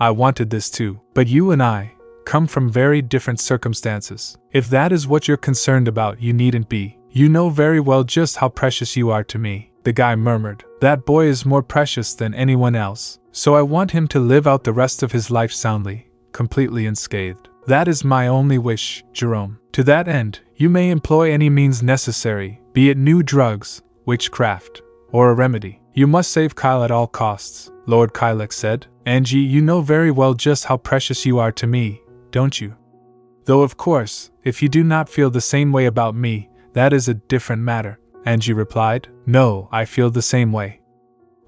wanted this too. But you and I come from very different circumstances. If that is what you're concerned about, you needn't be. You know very well just how precious you are to me. The guy murmured. That boy is more precious than anyone else, so I want him to live out the rest of his life soundly, completely unscathed. That is my only wish, Jerome. To that end, you may employ any means necessary, be it new drugs, witchcraft, or a remedy. You must save Kyle at all costs, Lord Kylek said. Angie, you know very well just how precious you are to me, don't you? Though of course, if you do not feel the same way about me, that is a different matter. Angie replied. No, I feel the same way.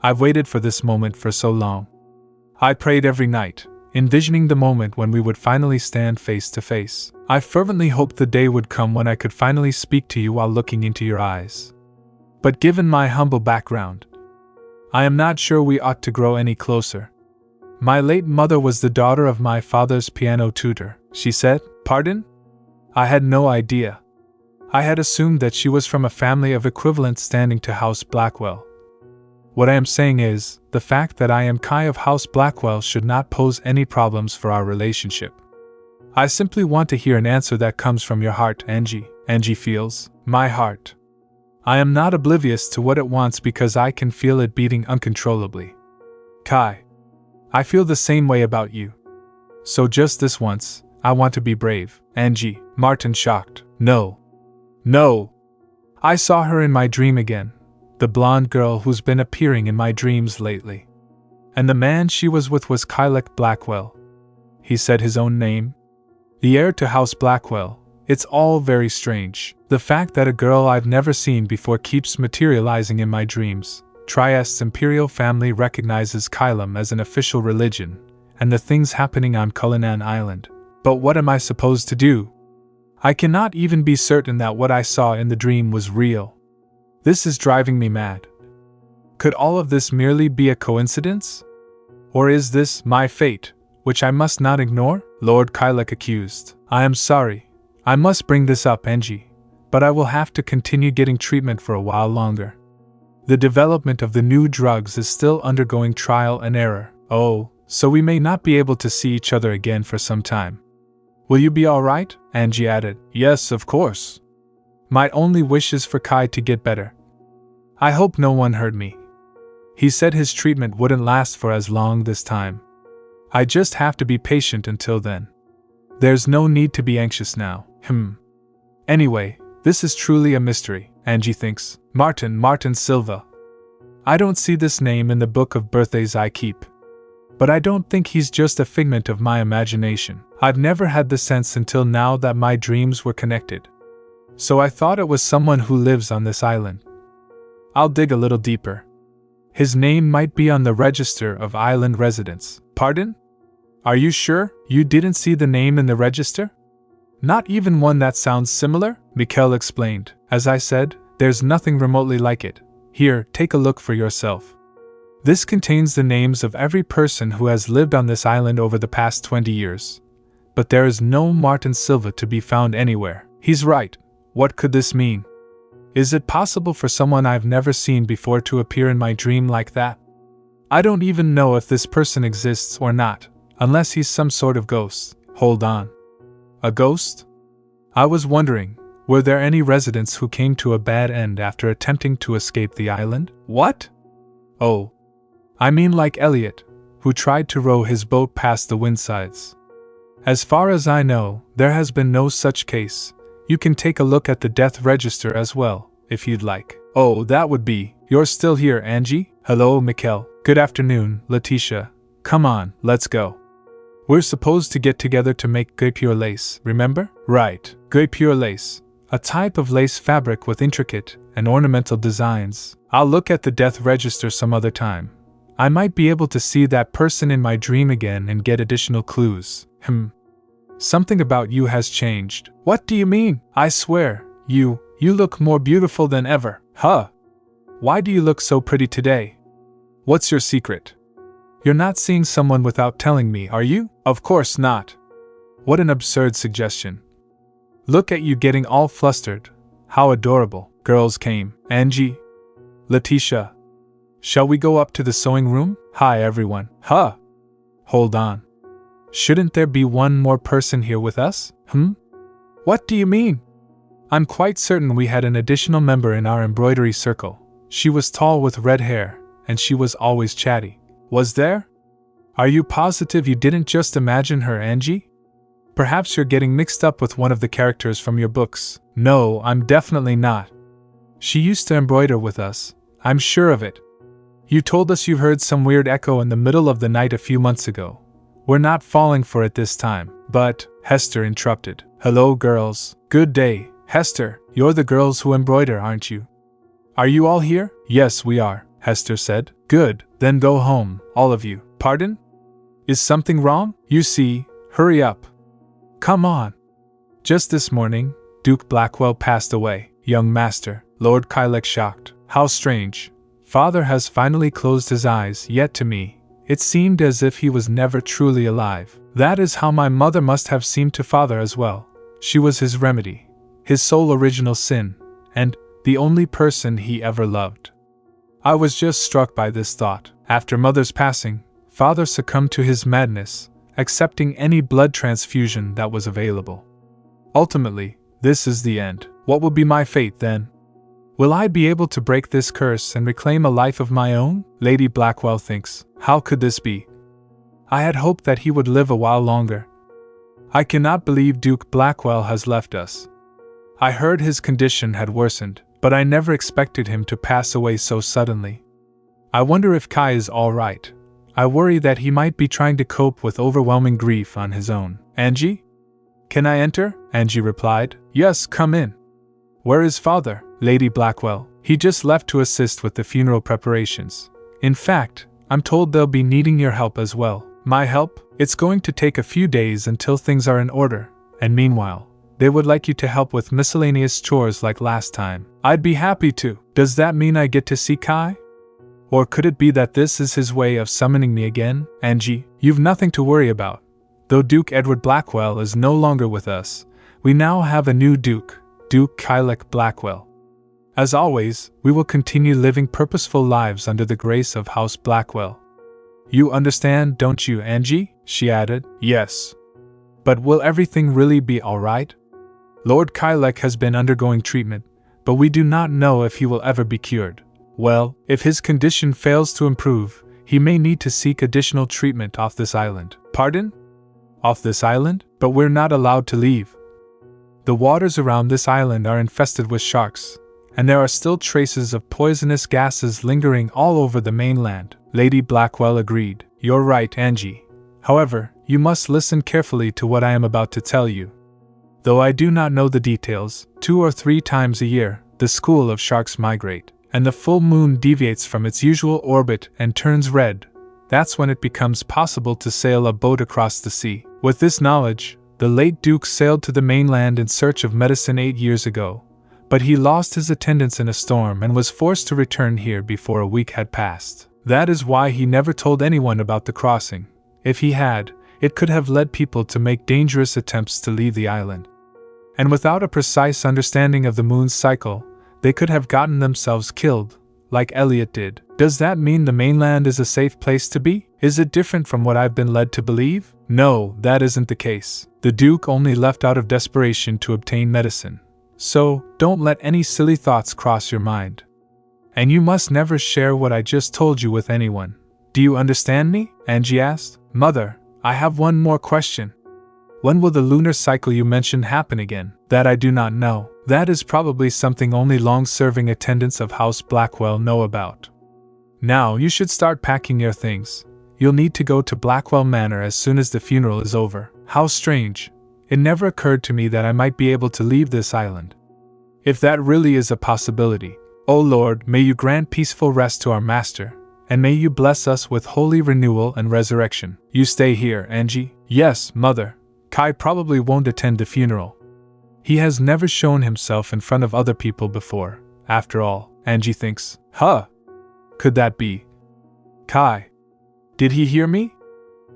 I've waited for this moment for so long. I prayed every night, envisioning the moment when we would finally stand face to face. I fervently hoped the day would come when I could finally speak to you while looking into your eyes. But given my humble background, I am not sure we ought to grow any closer. My late mother was the daughter of my father's piano tutor, she said. Pardon? I had no idea. I had assumed that she was from a family of equivalent standing to House Blackwell. What I am saying is, the fact that I am Kai of House Blackwell should not pose any problems for our relationship. I simply want to hear an answer that comes from your heart, Angie. Angie feels. My heart. I am not oblivious to what it wants because I can feel it beating uncontrollably. Kai. I feel the same way about you. So just this once, I want to be brave. Angie. Martin shocked. No. No! I saw her in my dream again, the blonde girl who's been appearing in my dreams lately. And the man she was with was Kylek Blackwell. He said his own name. The heir to House Blackwell. It's all very strange. The fact that a girl I've never seen before keeps materializing in my dreams. Trieste's imperial family recognizes Kylem as an official religion, and the things happening on Cullinan Island. But what am I supposed to do? I cannot even be certain that what I saw in the dream was real. This is driving me mad. Could all of this merely be a coincidence? Or is this my fate, which I must not ignore? Lord Kylek accused. I am sorry. I must bring this up, Angie, but I will have to continue getting treatment for a while longer. The development of the new drugs is still undergoing trial and error. Oh, so we may not be able to see each other again for some time. Will you be all right? Angie added. Yes, of course. My only wish is for Kai to get better. I hope no one heard me. He said his treatment wouldn't last for as long this time. I just have to be patient until then. There's no need to be anxious now. Anyway, this is truly a mystery, Angie thinks. Martin Silva. I don't see this name in the book of birthdays I keep. But I don't think he's just a figment of my imagination. I've never had the sense until now that my dreams were connected. So I thought it was someone who lives on this island. I'll dig a little deeper. His name might be on the register of island residents. Pardon? Are you sure you didn't see the name in the register? Not even one that sounds similar? Mikkel explained. As I said, there's nothing remotely like it. Here, take a look for yourself. This contains the names of every person who has lived on this island over the past 20 years. But there is no Martin Silva to be found anywhere. He's right. What could this mean? Is it possible for someone I've never seen before to appear in my dream like that? I don't even know if this person exists or not, unless he's some sort of ghost. Hold on. A ghost? I was wondering, were there any residents who came to a bad end after attempting to escape the island? What? Oh. I mean like Elliot, who tried to row his boat past the windsides. As far as I know, there has been no such case. You can take a look at the death register as well, if you'd like. Oh, that would be. You're still here, Angie? Hello, Mikkel. Good afternoon, Letitia. Come on, let's go. We're supposed to get together to make gay pure lace, remember? Right, gay pure lace. A type of lace fabric with intricate and ornamental designs. I'll look at the death register some other time. I might be able to see that person in my dream again and get additional clues. Something about you has changed. What do you mean? I swear, you look more beautiful than ever. Huh? Why do you look so pretty today? What's your secret? You're not seeing someone without telling me, are you? Of course not. What an absurd suggestion. Look at you getting all flustered. How adorable. Girls came. Angie. Letitia. Shall we go up to the sewing room? Hi everyone. Huh? Hold on. Shouldn't there be one more person here with us? What do you mean? I'm quite certain we had an additional member in our embroidery circle. She was tall with red hair, and she was always chatty. Was there? Are you positive you didn't just imagine her, Angie? Perhaps you're getting mixed up with one of the characters from your books. No, I'm definitely not. She used to embroider with us. I'm sure of it. You told us you heard some weird echo in the middle of the night a few months ago. We're not falling for it this time. But, Hester interrupted. Hello, girls. Good day. Hester, you're the girls who embroider, aren't you? Are you all here? Yes, we are, Hester said. Good, then go home, all of you. Pardon? Is something wrong? You see, hurry up. Come on. Just this morning, Duke Blackwell passed away. Young master, Lord Kylek shocked. How strange. Father has finally closed his eyes, yet to me, it seemed as if he was never truly alive. That is how my mother must have seemed to father as well. She was his remedy, his sole original sin, and the only person he ever loved. I was just struck by this thought. After mother's passing, father succumbed to his madness, accepting any blood transfusion that was available. Ultimately, this is the end. What will be my fate then? Will I be able to break this curse and reclaim a life of my own? Lady Blackwell thinks. How could this be? I had hoped that he would live a while longer. I cannot believe Duke Blackwell has left us. I heard his condition had worsened, but I never expected him to pass away so suddenly. I wonder if Kai is all right. I worry that he might be trying to cope with overwhelming grief on his own. Angie? Can I enter? Angie replied. Yes, come in. Where is father? Lady Blackwell. He just left to assist with the funeral preparations. In fact, I'm told they'll be needing your help as well. My help? It's going to take a few days until things are in order, and meanwhile, they would like you to help with miscellaneous chores like last time. I'd be happy to. Does that mean I get to see Kai? Or could it be that this is his way of summoning me again? Angie, you've nothing to worry about. Though Duke Edward Blackwell is no longer with us, we now have a new Duke, Duke Kylek Blackwell. As always, we will continue living purposeful lives under the grace of House Blackwell. You understand, don't you, Angie? She added. Yes. But will everything really be alright? Lord Kylek has been undergoing treatment, but we do not know if he will ever be cured. Well, if his condition fails to improve, he may need to seek additional treatment off this island. Pardon? Off this island? But we're not allowed to leave. The waters around this island are infested with sharks, and there are still traces of poisonous gases lingering all over the mainland. Lady Blackwell agreed. You're right, Angie. However, you must listen carefully to what I am about to tell you. Though I do not know the details, 2 or 3 times a year, the school of sharks migrate, and the full moon deviates from its usual orbit and turns red. That's when it becomes possible to sail a boat across the sea. With this knowledge, the late Duke sailed to the mainland in search of medicine 8 years ago, but he lost his attendants in a storm and was forced to return here before a week had passed. That is why he never told anyone about the crossing. If he had, it could have led people to make dangerous attempts to leave the island. And without a precise understanding of the moon's cycle, they could have gotten themselves killed, like Elliot did. Does that mean the mainland is a safe place to be? Is it different from what I've been led to believe? No, that isn't the case. The Duke only left out of desperation to obtain medicine. So, don't let any silly thoughts cross your mind. And you must never share what I just told you with anyone. Do you understand me? Angie asked. Mother, I have one more question. When will the lunar cycle you mentioned happen again? That I do not know. That is probably something only long-serving attendants of House Blackwell know about. Now you should start packing your things. You'll need to go to Blackwell Manor as soon as the funeral is over. How strange. It never occurred to me that I might be able to leave this island. If that really is a possibility, O Lord, may you grant peaceful rest to our master, and may you bless us with holy renewal and resurrection. You stay here, Angie? Yes, Mother. Kai probably won't attend the funeral. He has never shown himself in front of other people before, after all, Angie thinks. Huh? Could that be? Kai. Did he hear me?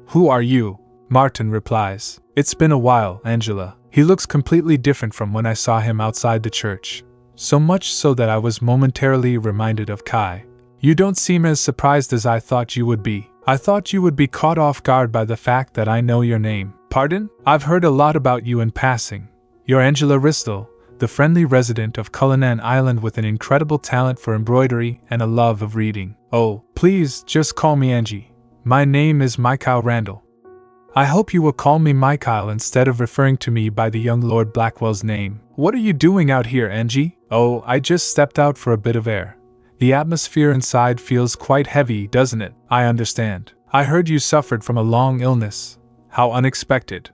Who are you? Martin replies. It's been a while, Angela. He looks completely different from when I saw him outside the church. So much so that I was momentarily reminded of Kai. You don't seem as surprised as I thought you would be. I thought you would be caught off guard by the fact that I know your name. Pardon? I've heard a lot about you in passing. You're Angela Ristel, the friendly resident of Cullinan Island with an incredible talent for embroidery and a love of reading. Oh, please, just call me Angie. My name is Michael Randall. I hope you will call me Michael instead of referring to me by the young Lord Blackwell's name. What are you doing out here, Angie? Oh, I just stepped out for a bit of air. The atmosphere inside feels quite heavy, doesn't it? I understand. I heard you suffered from a long illness. How unexpected.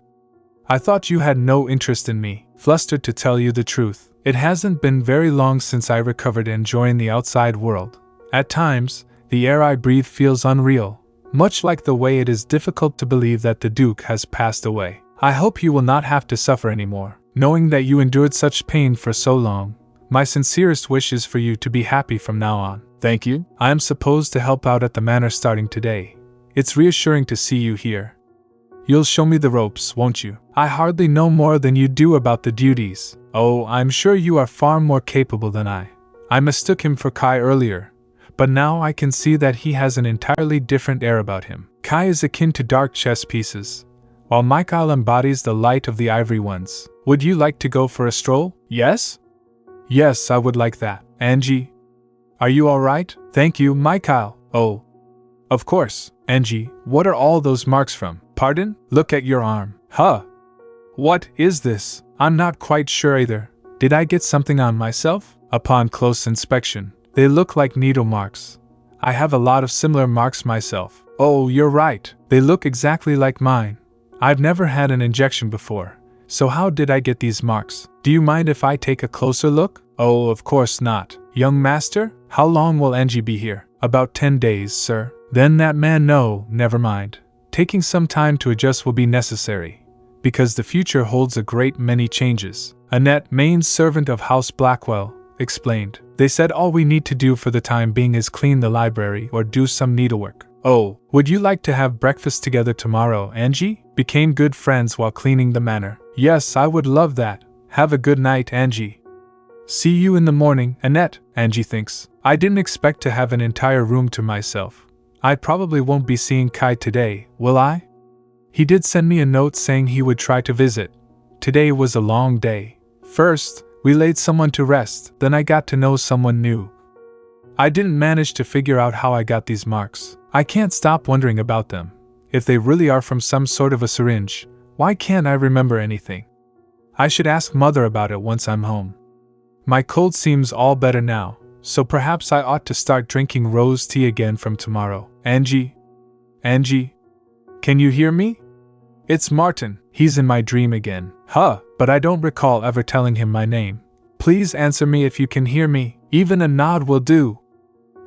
I thought you had no interest in me. Flustered to tell you the truth. It hasn't been very long since I recovered and joined the outside world. At times, the air I breathe feels unreal, much like the way it is difficult to believe that the Duke has passed away. I hope you will not have to suffer anymore. Knowing that you endured such pain for so long, my sincerest wish is for you to be happy from now on. Thank you. I am supposed to help out at the manor starting today. It's reassuring to see you here. You'll show me the ropes, won't you? I hardly know more than you do about the duties. Oh, I'm sure you are far more capable than I. I mistook him for Kai earlier, but now I can see that he has an entirely different air about him. Kai is akin to dark chess pieces, while Michael embodies the light of the ivory ones. Would you like to go for a stroll? Yes? Yes, I would like that. Angie? Are you alright? Thank you, Michael. Oh. Of course. Angie, what are all those marks from? Pardon? Look at your arm. Huh? What is this? I'm not quite sure either. Did I get something on myself? Upon close inspection, they look like needle marks. I have a lot of similar marks myself. Oh, you're right. They look exactly like mine. I've never had an injection before. So how did I get these marks? Do you mind if I take a closer look? Oh, of course not. Young master, how long will Angie be here? About 10 days, sir. Then that man, no, never mind. Taking some time to adjust will be necessary. because the future holds a great many changes. Annette, main servant of House Blackwell, explained. They said all we need to do for the time being is clean the library or do some needlework. Oh, would you like to have breakfast together tomorrow, Angie? Became good friends while cleaning the manor. Yes, I would love that. Have a good night, Angie. See you in the morning, Annette, Angie thinks. I didn't expect to have an entire room to myself. I probably won't be seeing Kai today, will I? He did send me a note saying he would try to visit. Today was a long day. First, we laid someone to rest, then I got to know someone new. I didn't manage to figure out how I got these marks. I can't stop wondering about them. If they really are from some sort of a syringe, why can't I remember anything? I should ask Mother about it once I'm home. My cold seems all better now, so perhaps I ought to start drinking rose tea again from tomorrow. Angie? Angie? Can you hear me? It's Martin. He's in my dream again. But I don't recall ever telling him my name. Please answer me if you can hear me. Even a nod will do.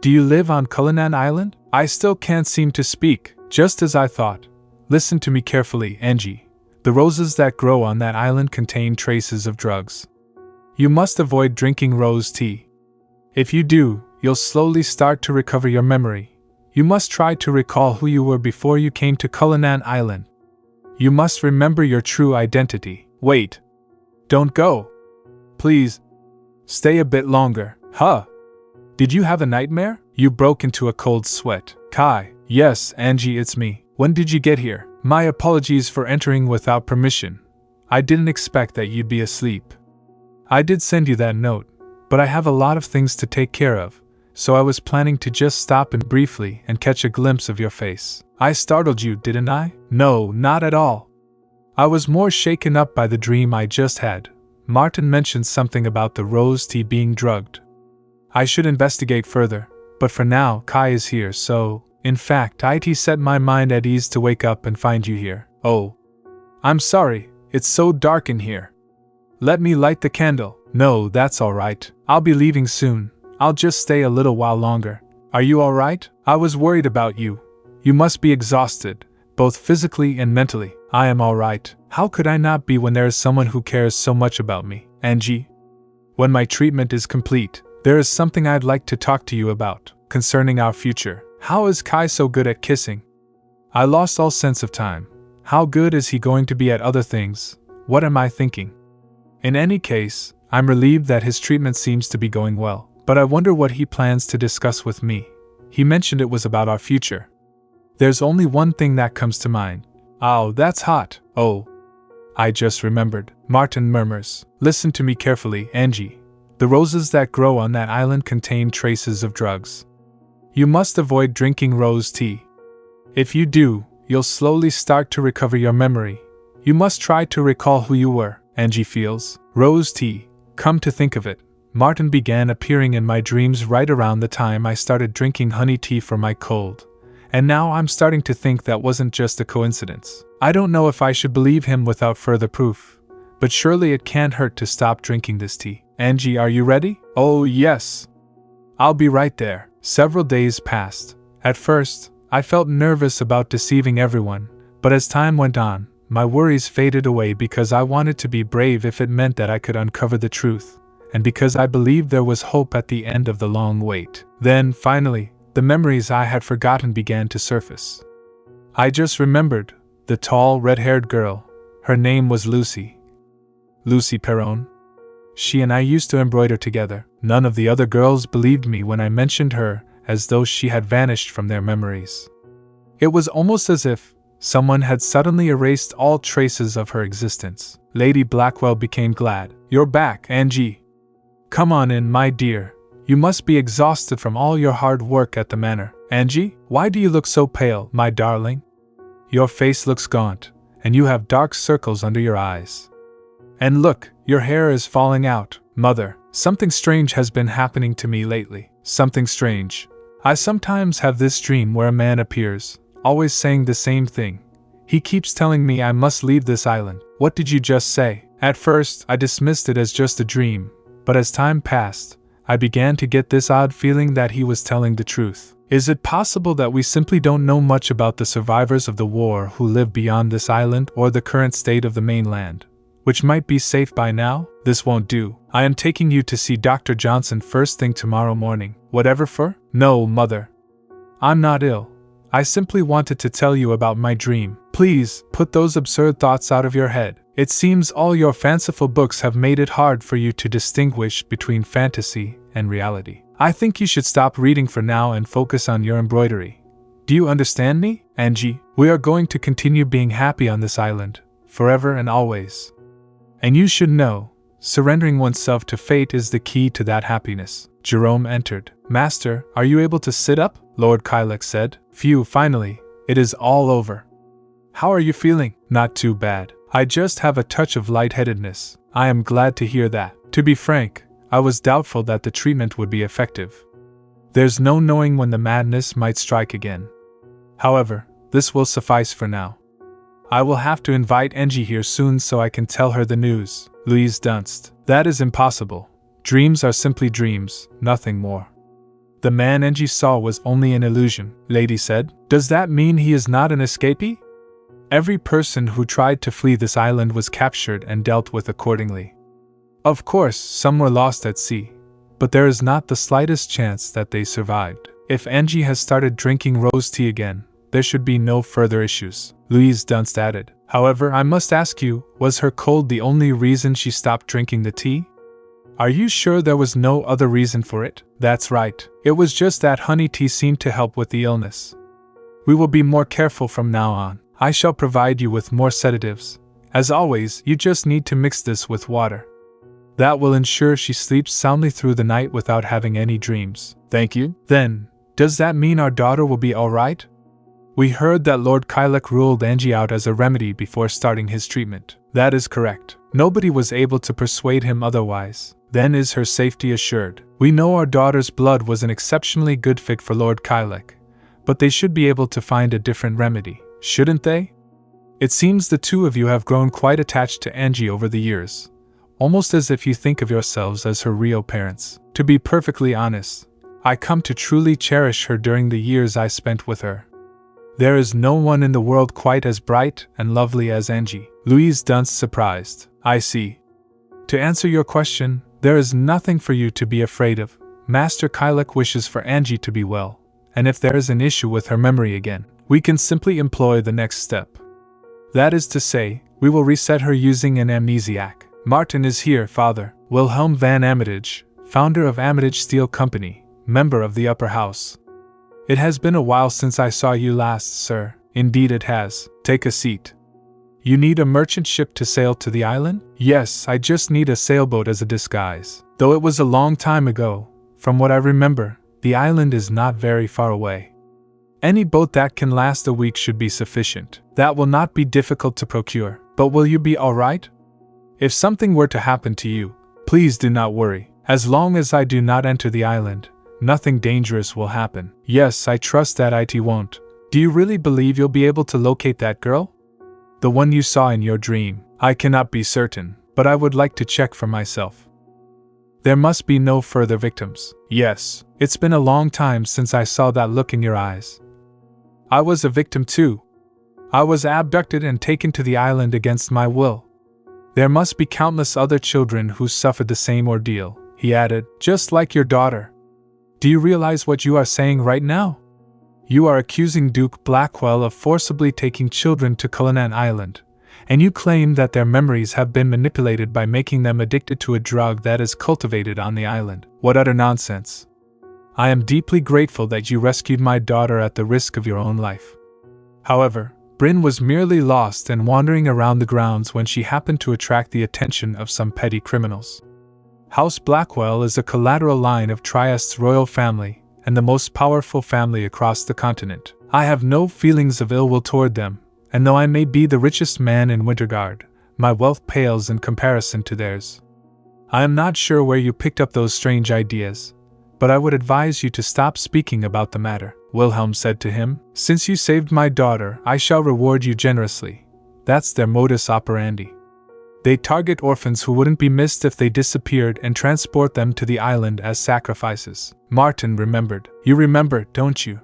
Do you live on Cullinan Island? I still can't seem to speak, just as I thought. Listen to me carefully, Angie. The roses that grow on that island contain traces of drugs. You must avoid drinking rose tea. If you do, you'll slowly start to recover your memory. You must try to recall who you were before you came to Cullinan Island. You must remember your true identity. Wait. Don't go. Please. Stay a bit longer. Did you have a nightmare? You broke into a cold sweat. Kai. Yes, Angie, it's me. When did you get here? My apologies for entering without permission. I didn't expect that you'd be asleep. I did send you that note, but I have a lot of things to take care of, so I was planning to just stop in briefly and catch a glimpse of your face. I startled you, didn't I? No, not at all. I was more shaken up by the dream I just had. Martin mentioned something about the rose tea being drugged. I should investigate further, but for now, Kai is here, so, in fact, it set my mind at ease to wake up and find you here. Oh. I'm sorry, it's so dark in here. Let me light the candle. No, that's alright. I'll be leaving soon. I'll just stay a little while longer. Are you alright? I was worried about you. You must be exhausted, both physically and mentally. I am alright. How could I not be when there is someone who cares so much about me? Angie? When my treatment is complete, there is something I'd like to talk to you about, concerning our future. How is Kai so good at kissing? I lost all sense of time. How good is he going to be at other things? What am I thinking? In any case, I'm relieved that his treatment seems to be going well, but I wonder what he plans to discuss with me. He mentioned it was about our future. There's only one thing that comes to mind. Oh, that's hot. Oh. I just remembered. Martin murmurs. Listen to me carefully, Angie. The roses that grow on that island contain traces of drugs. You must avoid drinking rose tea. If you do, you'll slowly start to recover your memory. You must try to recall who you were. Angie feels. Rose tea. Come to think of it, Martin began appearing in my dreams right around the time I started drinking honey tea for my cold. And now I'm starting to think that wasn't just a coincidence. I don't know if I should believe him without further proof, but surely it can't hurt to stop drinking this tea. Angie, are you ready? Oh, yes. I'll be right there. Several days passed. At first, I felt nervous about deceiving everyone, but as time went on, my worries faded away because I wanted to be brave if it meant that I could uncover the truth, and because I believed there was hope at the end of the long wait. Then, finally, the memories I had forgotten began to surface. I just remembered the tall, red-haired girl. Her name was Lucy. Lucy Perron. She and I used to embroider together. None of the other girls believed me when I mentioned her, as though she had vanished from their memories. It was almost as if someone had suddenly erased all traces of her existence. Lady Blackwell became glad. You're back, Angie. Come on in, my dear. You must be exhausted from all your hard work at the manor. Angie, why do you look so pale, my darling? Your face looks gaunt, and you have dark circles under your eyes. And look, your hair is falling out. Mother, something strange has been happening to me lately. Something strange. I sometimes have this dream where a man appears, always saying the same thing. He keeps telling me I must leave this island. What did you just say? At first, I dismissed it as just a dream, but as time passed, I began to get this odd feeling that he was telling the truth. Is it possible that we simply don't know much about the survivors of the war who live beyond this island or the current state of the mainland, which might be safe by now? This won't do. I am taking you to see Dr. Johnson first thing tomorrow morning. Whatever for? No, Mother. I'm not ill. I simply wanted to tell you about my dream. Please, put those absurd thoughts out of your head. It seems all your fanciful books have made it hard for you to distinguish between fantasy and reality. I think you should stop reading for now and focus on your embroidery. Do you understand me, Angie? We are going to continue being happy on this island, forever and always. And you should know, surrendering oneself to fate is the key to that happiness. Jerome entered. Master, are you able to sit up? Lord Kylek said. Phew, finally, it is all over. How are you feeling? Not too bad. I just have a touch of lightheadedness. I am glad to hear that. To be frank, I was doubtful that the treatment would be effective. There's no knowing when the madness might strike again. However, this will suffice for now. I will have to invite Angie here soon so I can tell her the news. Louise Dunst. That is impossible. Dreams are simply dreams, nothing more. The man Angie saw was only an illusion, Lady said. Does that mean he is not an escapee? Every person who tried to flee this island was captured and dealt with accordingly. Of course, some were lost at sea, but there is not the slightest chance that they survived. If Angie has started drinking rose tea again, there should be no further issues, Louise Dunst added. However, I must ask you, was her cold the only reason she stopped drinking the tea? Are you sure there was no other reason for it? That's right. It was just that honey tea seemed to help with the illness. We will be more careful from now on. I shall provide you with more sedatives. As always, you just need to mix this with water. That will ensure she sleeps soundly through the night without having any dreams. Thank you. Then, does that mean our daughter will be all right? We heard that Lord Kylek ruled Angie out as a remedy before starting his treatment. That is correct. Nobody was able to persuade him otherwise. Then is her safety assured. We know our daughter's blood was an exceptionally good fit for Lord Kylek, but they should be able to find a different remedy, shouldn't they? It seems the two of you have grown quite attached to Angie over the years, almost as if you think of yourselves as her real parents. To be perfectly honest, I come to truly cherish her during the years I spent with her. There is no one in the world quite as bright and lovely as Angie. Louise Dunst surprised. I see. To answer your question, there is nothing for you to be afraid of. Master Kylek wishes for Angie to be well, and if there is an issue with her memory again, we can simply employ the next step. That is to say, we will reset her using an amnesiac. Martin is here, Father. Wilhelm van Armitage, founder of Armitage Steel Company, member of the upper house. It has been a while since I saw you last, sir. Indeed it has. Take a seat. You need a merchant ship to sail to the island? Yes, I just need a sailboat as a disguise. Though it was a long time ago, from what I remember, the island is not very far away. Any boat that can last a week should be sufficient. That will not be difficult to procure. But will you be all right? If something were to happen to you, please do not worry. As long as I do not enter the island, nothing dangerous will happen. Yes, I trust that it won't. Do you really believe you'll be able to locate that girl? The one you saw in your dream? I cannot be certain, but I would like to check for myself. There must be no further victims. Yes, it's been a long time since I saw that look in your eyes. I was a victim too. I was abducted and taken to the island against my will. There must be countless other children who suffered the same ordeal, he added, just like your daughter. Do you realize what you are saying right now? You are accusing Duke Blackwell of forcibly taking children to Cullinan Island, and you claim that their memories have been manipulated by making them addicted to a drug that is cultivated on the island. What utter nonsense. I am deeply grateful that you rescued my daughter at the risk of your own life. However, Bryn was merely lost and wandering around the grounds when she happened to attract the attention of some petty criminals. House Blackwell is a collateral line of Trieste's royal family, and the most powerful family across the continent. I have no feelings of ill will toward them, and though I may be the richest man in Wintergard, my wealth pales in comparison to theirs. I am not sure where you picked up those strange ideas, but I would advise you to stop speaking about the matter, Wilhelm said to him. Since you saved my daughter, I shall reward you generously. That's their modus operandi. They target orphans who wouldn't be missed if they disappeared and transport them to the island as sacrifices. Martin remembered. You remember, don't you?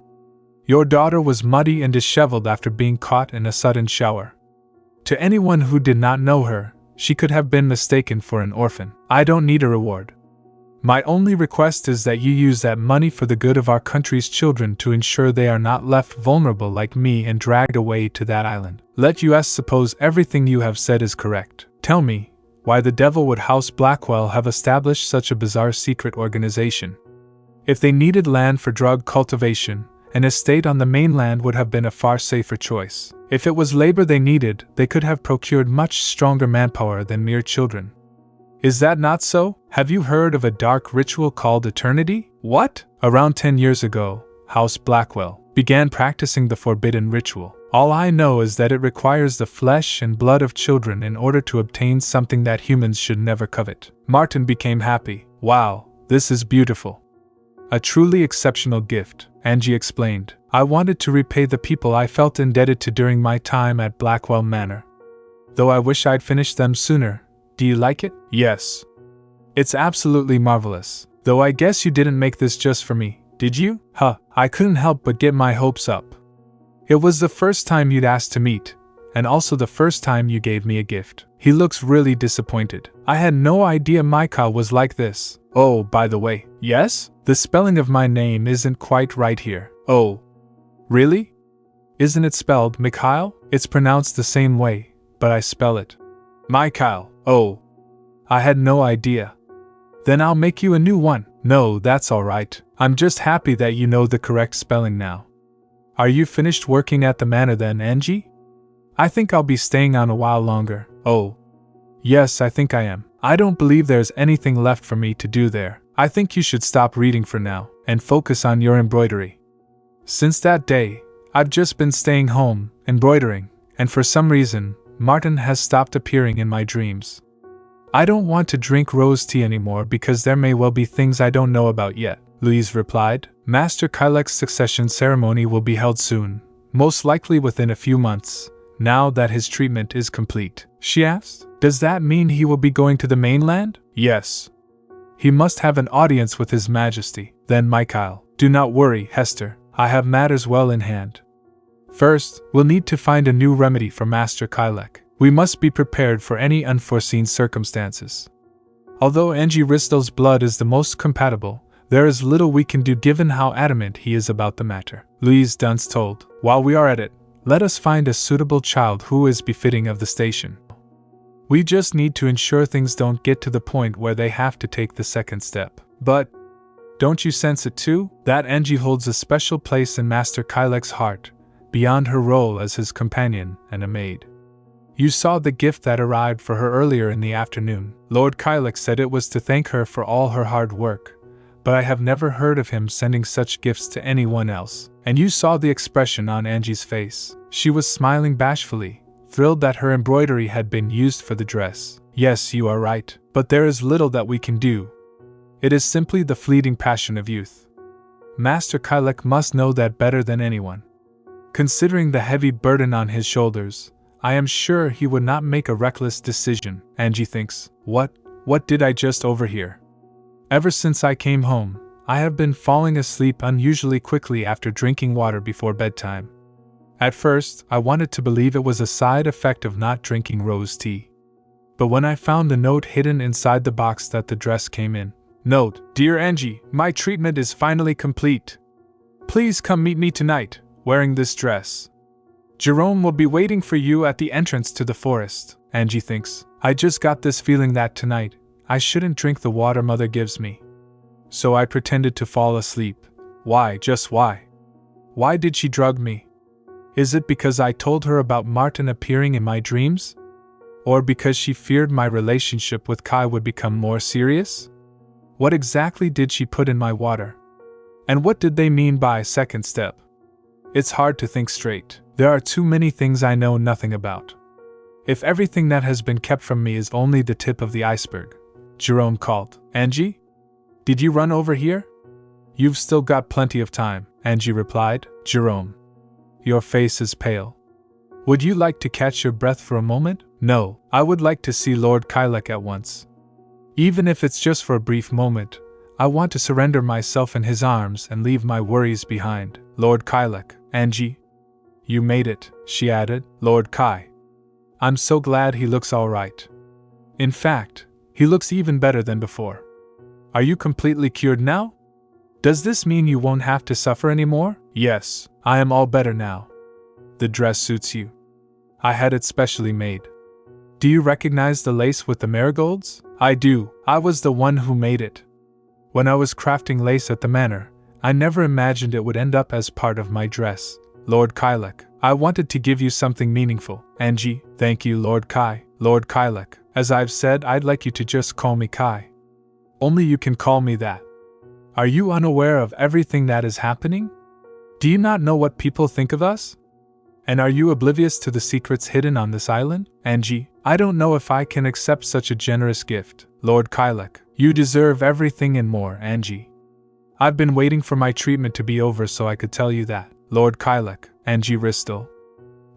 Your daughter was muddy and disheveled after being caught in a sudden shower. To anyone who did not know her, she could have been mistaken for an orphan. I don't need a reward. My only request is that you use that money for the good of our country's children to ensure they are not left vulnerable like me and dragged away to that island. Let us suppose everything you have said is correct. Tell me, why the devil would House Blackwell have established such a bizarre secret organization? If they needed land for drug cultivation, an estate on the mainland would have been a far safer choice. If it was labor they needed, they could have procured much stronger manpower than mere children. Is that not so? Have you heard of a dark ritual called eternity? What? Around 10 years ago, House Blackwell began practicing the forbidden ritual. All I know is that it requires the flesh and blood of children in order to obtain something that humans should never covet. Martin became happy. Wow, this is beautiful. A truly exceptional gift, Angie explained. I wanted to repay the people I felt indebted to during my time at Blackwell Manor. Though I wish I'd finished them sooner. Do you like it? Yes. It's absolutely marvelous. Though I guess you didn't make this just for me, did you? I couldn't help but get my hopes up. It was the first time you'd asked to meet, and also the first time you gave me a gift. He looks really disappointed. I had no idea Micah was like this. Oh, by the way, yes? The spelling of my name isn't quite right here. Oh. Really? Isn't it spelled Mikhail? It's pronounced the same way, but I spell it Mikhail. Oh. I had no idea. Then I'll make you a new one. No, that's alright. I'm just happy that you know the correct spelling now. Are you finished working at the manor then, Angie? I think I'll be staying on a while longer. Oh. Yes, I think I am. I don't believe there's anything left for me to do there. I think you should stop reading for now, and focus on your embroidery. Since that day, I've just been staying home, embroidering, and for some reason, Martin has stopped appearing in my dreams. I don't want to drink rose tea anymore because there may well be things I don't know about yet, Louise replied. Master Kylek's succession ceremony will be held soon, most likely within a few months, now that his treatment is complete. She asked, does that mean he will be going to the mainland? Yes. He must have an audience with His Majesty. Then Mikhail, do not worry, Hester, I have matters well in hand. First, we'll need to find a new remedy for Master Kylek. We must be prepared for any unforeseen circumstances. Although Angie Ristel's blood is the most compatible, there is little we can do given how adamant he is about the matter. Louise Dunce told. While we are at it, let us find a suitable child who is befitting of the station. We just need to ensure things don't get to the point where they have to take the second step. But, don't you sense it too? That Angie holds a special place in Master Kylek's heart, beyond her role as his companion and a maid. You saw the gift that arrived for her earlier in the afternoon. Lord Kylek said it was to thank her for all her hard work, but I have never heard of him sending such gifts to anyone else. And you saw the expression on Angie's face. She was smiling bashfully, thrilled that her embroidery had been used for the dress. Yes, you are right, but there is little that we can do. It is simply the fleeting passion of youth. Master Kylek must know that better than anyone. Considering the heavy burden on his shoulders, I am sure he would not make a reckless decision. Angie thinks, what did I just overhear? Ever since I came home, I have been falling asleep unusually quickly after drinking water before bedtime. At first, I wanted to believe it was a side effect of not drinking rose tea. But when I found the note hidden inside the box that the dress came in. Note, Dear Angie, my treatment is finally complete. Please come meet me tonight, wearing this dress. Jerome will be waiting for you at the entrance to the forest. Angie thinks, I just got this feeling that tonight, I shouldn't drink the water Mother gives me. So I pretended to fall asleep. Why, just why? Why did she drug me? Is it because I told her about Martin appearing in my dreams? Or because she feared my relationship with Kai would become more serious? What exactly did she put in my water? And what did they mean by second step? It's hard to think straight. There are too many things I know nothing about. If everything that has been kept from me is only the tip of the iceberg. Jerome called. Angie? Did you run over here? You've still got plenty of time, Angie replied. Jerome. Your face is pale. Would you like to catch your breath for a moment? No, I would like to see Lord Kylek at once. Even if it's just for a brief moment, I want to surrender myself in his arms and leave my worries behind. Lord Kylek, Angie. You made it, she added. Lord Kai. I'm so glad he looks all right. In fact, he looks even better than before. Are you completely cured now? Does this mean you won't have to suffer anymore? Yes, I am all better now. The dress suits you. I had it specially made. Do you recognize the lace with the marigolds? I do. I was the one who made it. When I was crafting lace at the manor, I never imagined it would end up as part of my dress. Lord Kylek, I wanted to give you something meaningful. Angie, thank you, Lord Kai. Lord Kylek, as I've said, I'd like you to just call me Kai. Only you can call me that. Are you unaware of everything that is happening? Do you not know what people think of us? And are you oblivious to the secrets hidden on this island? Angie, I don't know if I can accept such a generous gift. Lord Kylek, you deserve everything and more, Angie. I've been waiting for my treatment to be over so I could tell you that. Lord Kylek, Angie Ristel.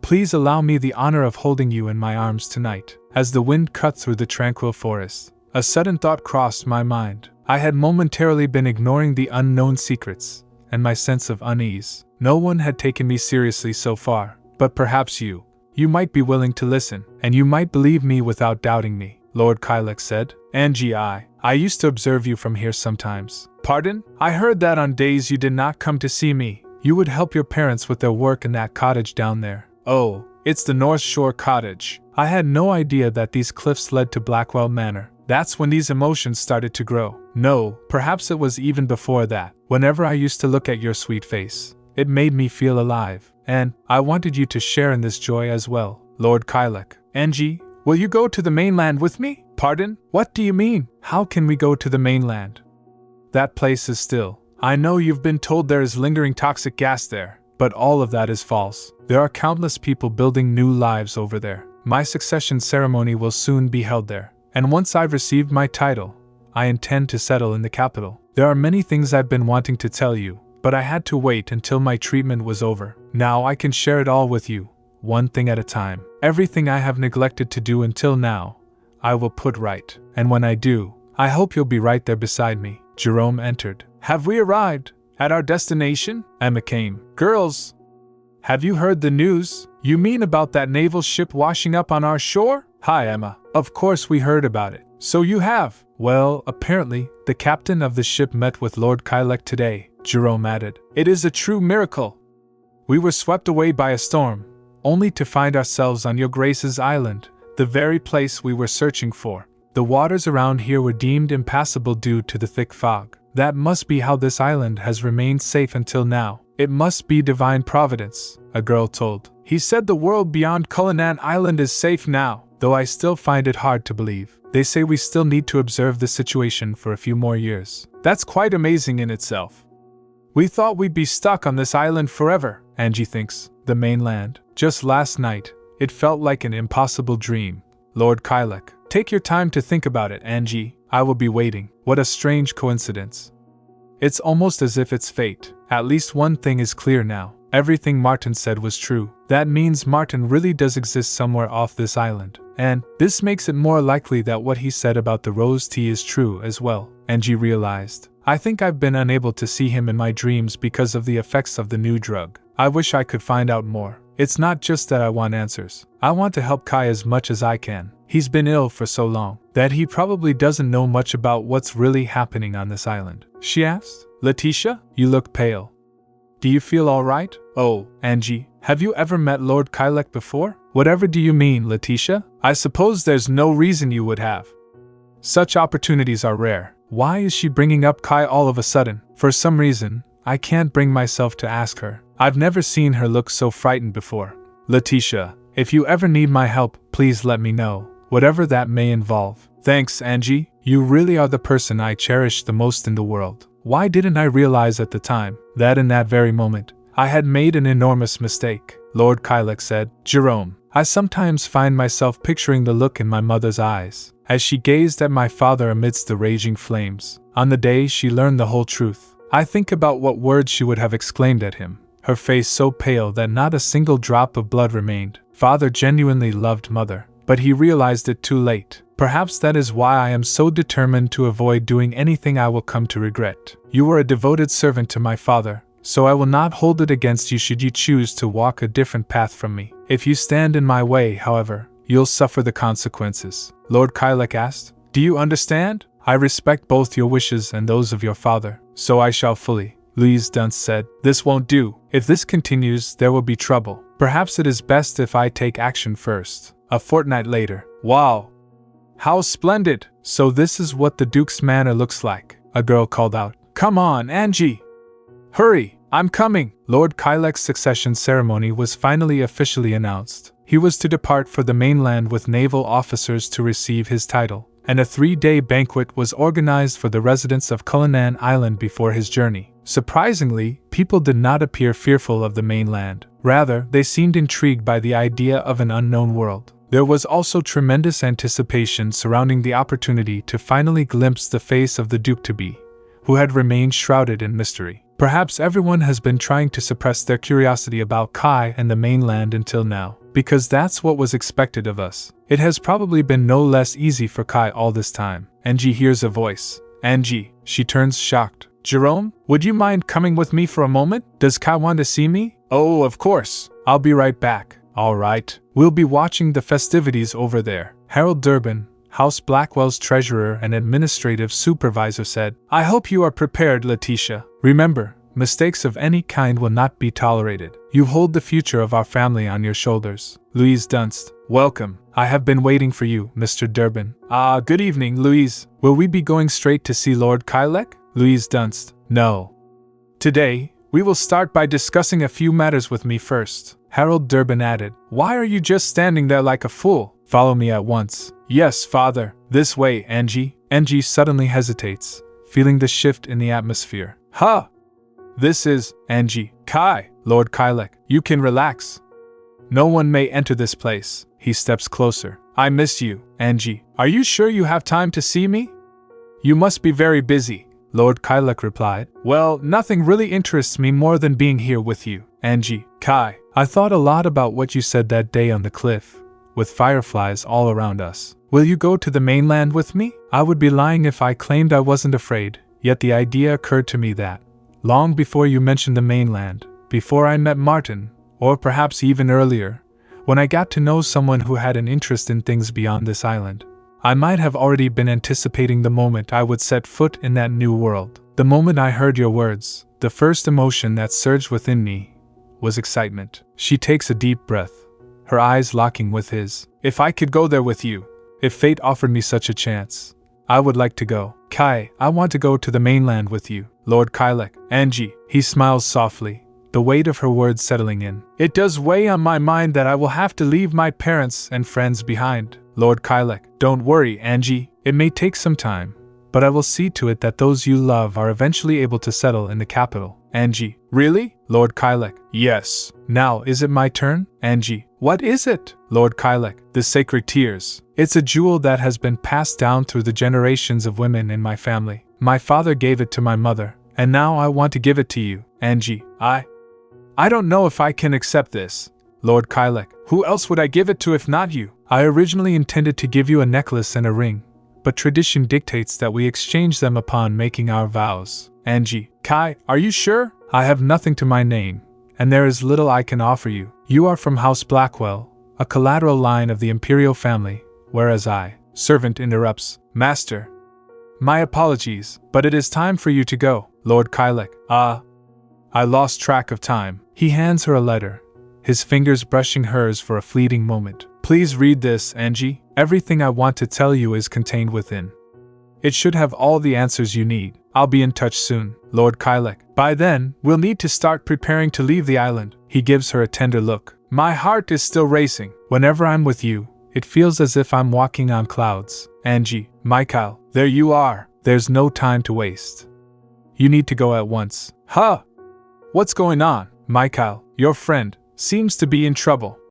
Please allow me the honor of holding you in my arms tonight. As the wind cut through the tranquil forest, a sudden thought crossed my mind. I had momentarily been ignoring the unknown secrets, and my sense of unease. No one had taken me seriously so far, but perhaps you. You might be willing to listen, and you might believe me without doubting me, Lord Kylek said. Angie, I used to observe you from here sometimes. Pardon? I heard that on days you did not come to see me, you would help your parents with their work in that cottage down there. Oh, it's the North Shore Cottage. I had no idea that these cliffs led to Blackwell Manor. That's when these emotions started to grow. No, perhaps it was even before that. Whenever I used to look at your sweet face, it made me feel alive, and I wanted you to share in this joy as well. Lord Kylek. Angie, will you go to the mainland with me? Pardon? What do you mean? How can we go to the mainland? That place is still. I know you've been told there is lingering toxic gas there, but all of that is false. There are countless people building new lives over there. My succession ceremony will soon be held there, and once I've received my title, I intend to settle in the capital. There are many things I've been wanting to tell you, but I had to wait until my treatment was over. Now I can share it all with you, one thing at a time. Everything I have neglected to do until now, I will put right, and when I do, I hope you'll be right there beside me. Jerome entered. Have we arrived at our destination? Emma came. Girls, have you heard the news? You mean about that naval ship washing up on our shore? Hi, Emma. Of course we heard about it. So you have? Well, apparently, the captain of the ship met with Lord Kylek today, Jerome added. It is a true miracle. We were swept away by a storm, only to find ourselves on your Grace's island, the very place we were searching for. The waters around here were deemed impassable due to the thick fog. That must be how this island has remained safe until now. It must be divine providence, a girl told. He said the world beyond Cullinan Island is safe now, though I still find it hard to believe. They say we still need to observe the situation for a few more years. That's quite amazing in itself. We thought we'd be stuck on this island forever, Angie thinks. The mainland. Just last night, it felt like an impossible dream. Lord Kylek. Take your time to think about it, Angie. I will be waiting. What a strange coincidence. It's almost as if it's fate. At least one thing is clear now. Everything Martin said was true. That means Martin really does exist somewhere off this island. And this makes it more likely that what he said about the rose tea is true as well. Angie realized. I think I've been unable to see him in my dreams because of the effects of the new drug. I wish I could find out more. It's not just that I want answers. I want to help Kai as much as I can. He's been ill for so long that he probably doesn't know much about what's really happening on this island. She asked. Letitia, you look pale. Do you feel all right? Oh, Angie, have you ever met Lord Kylek before? Whatever do you mean, Letitia? I suppose there's no reason you would have. Such opportunities are rare. Why is she bringing up Kai all of a sudden? For some reason, I can't bring myself to ask her. I've never seen her look so frightened before. Letitia, if you ever need my help, please let me know, whatever that may involve. Thanks, Angie. You really are the person I cherish the most in the world. Why didn't I realize at the time that in that very moment, I had made an enormous mistake? Lord Kylek said. Jerome, I sometimes find myself picturing the look in my mother's eyes as she gazed at my father amidst the raging flames. On the day she learned the whole truth, I think about what words she would have exclaimed at him, her face so pale that not a single drop of blood remained. Father genuinely loved mother, but he realized it too late. Perhaps that is why I am so determined to avoid doing anything I will come to regret. You were a devoted servant to my father, so I will not hold it against you should you choose to walk a different path from me. If you stand in my way, however, you'll suffer the consequences. Lord Kylek asked, Do you understand? I respect both your wishes and those of your father, so I shall fully. Louise Dunst said, This won't do. If this continues, there will be trouble. Perhaps it is best if I take action first. A fortnight later. Wow! How splendid! So this is what the Duke's manor looks like, a girl called out. Come on, Angie! Hurry, I'm coming! Lord Kylek's succession ceremony was finally officially announced. He was to depart for the mainland with naval officers to receive his title, and a 3-day banquet was organized for the residents of Cullinan Island before his journey. Surprisingly, people did not appear fearful of the mainland. Rather, they seemed intrigued by the idea of an unknown world. There was also tremendous anticipation surrounding the opportunity to finally glimpse the face of the Duke-to-be, who had remained shrouded in mystery. Perhaps everyone has been trying to suppress their curiosity about Kai and the mainland until now, because that's what was expected of us. It has probably been no less easy for Kai all this time. Angie hears a voice. Angie, she turns shocked. Jerome, would you mind coming with me for a moment? Does Kai want to see me? Oh, of course. I'll be right back. All right. We'll be watching the festivities over there. Harold Durbin, House Blackwell's treasurer and administrative supervisor, said, I hope you are prepared, Letitia. Remember, mistakes of any kind will not be tolerated. You hold the future of our family on your shoulders. Louise Dunst, welcome. I have been waiting for you, Mr. Durbin. Good evening, Louise. Will we be going straight to see Lord Kylek? Louise Dunst, no. Today, we will start by discussing a few matters with me first. Harold Durbin added, Why are you just standing there like a fool? Follow me at once. Yes, father. This way, Angie. Angie suddenly hesitates, feeling the shift in the atmosphere. Huh! This is, Angie, Kai, Lord Kylek. You can relax. No one may enter this place. He steps closer. I miss you, Angie. Are you sure you have time to see me? You must be very busy, Lord Kylek replied. Well, nothing really interests me more than being here with you, Angie. Kai, I thought a lot about what you said that day on the cliff, with fireflies all around us. Will you go to the mainland with me? I would be lying if I claimed I wasn't afraid, yet the idea occurred to me that, long before you mentioned the mainland, before I met Martin, or perhaps even earlier, when I got to know someone who had an interest in things beyond this island, I might have already been anticipating the moment I would set foot in that new world. The moment I heard your words, the first emotion that surged within me was excitement. She takes a deep breath, her eyes locking with his. If I could go there with you, if fate offered me such a chance, I would like to go. Kai, I want to go to the mainland with you. Lord Kylek, Angie, he smiles softly, the weight of her words settling in. It does weigh on my mind that I will have to leave my parents and friends behind. Lord Kylek, don't worry, Angie, it may take some time, but I will see to it that those you love are eventually able to settle in the capital. Angie, really? Lord Kylek, yes. Now, is it my turn? Angie, what is it? Lord Kylek, the sacred tears. It's a jewel that has been passed down through the generations of women in my family. My father gave it to my mother, and now I want to give it to you. Angie, I don't know if I can accept this. Lord Kylek, who else would I give it to if not you? I originally intended to give you a necklace and a ring, but tradition dictates that we exchange them upon making our vows. Angie, Kai, are you sure? I have nothing to my name, and there is little I can offer you. You are from House Blackwell, a collateral line of the imperial family, whereas I. Servant interrupts. Master. My apologies, but it is time for you to go. Lord Kylek, I lost track of time. He hands her a letter, his fingers brushing hers for a fleeting moment. Please read this, Angie. Everything I want to tell you is contained within. It should have all the answers you need. I'll be in touch soon. Lord Kylek, by then, we'll need to start preparing to leave the island. He gives her a tender look. My heart is still racing. Whenever I'm with you, it feels as if I'm walking on clouds. Angie, Michael, there you are. There's no time to waste. You need to go at once. Huh? What's going on? Michael, your friend, seems to be in trouble.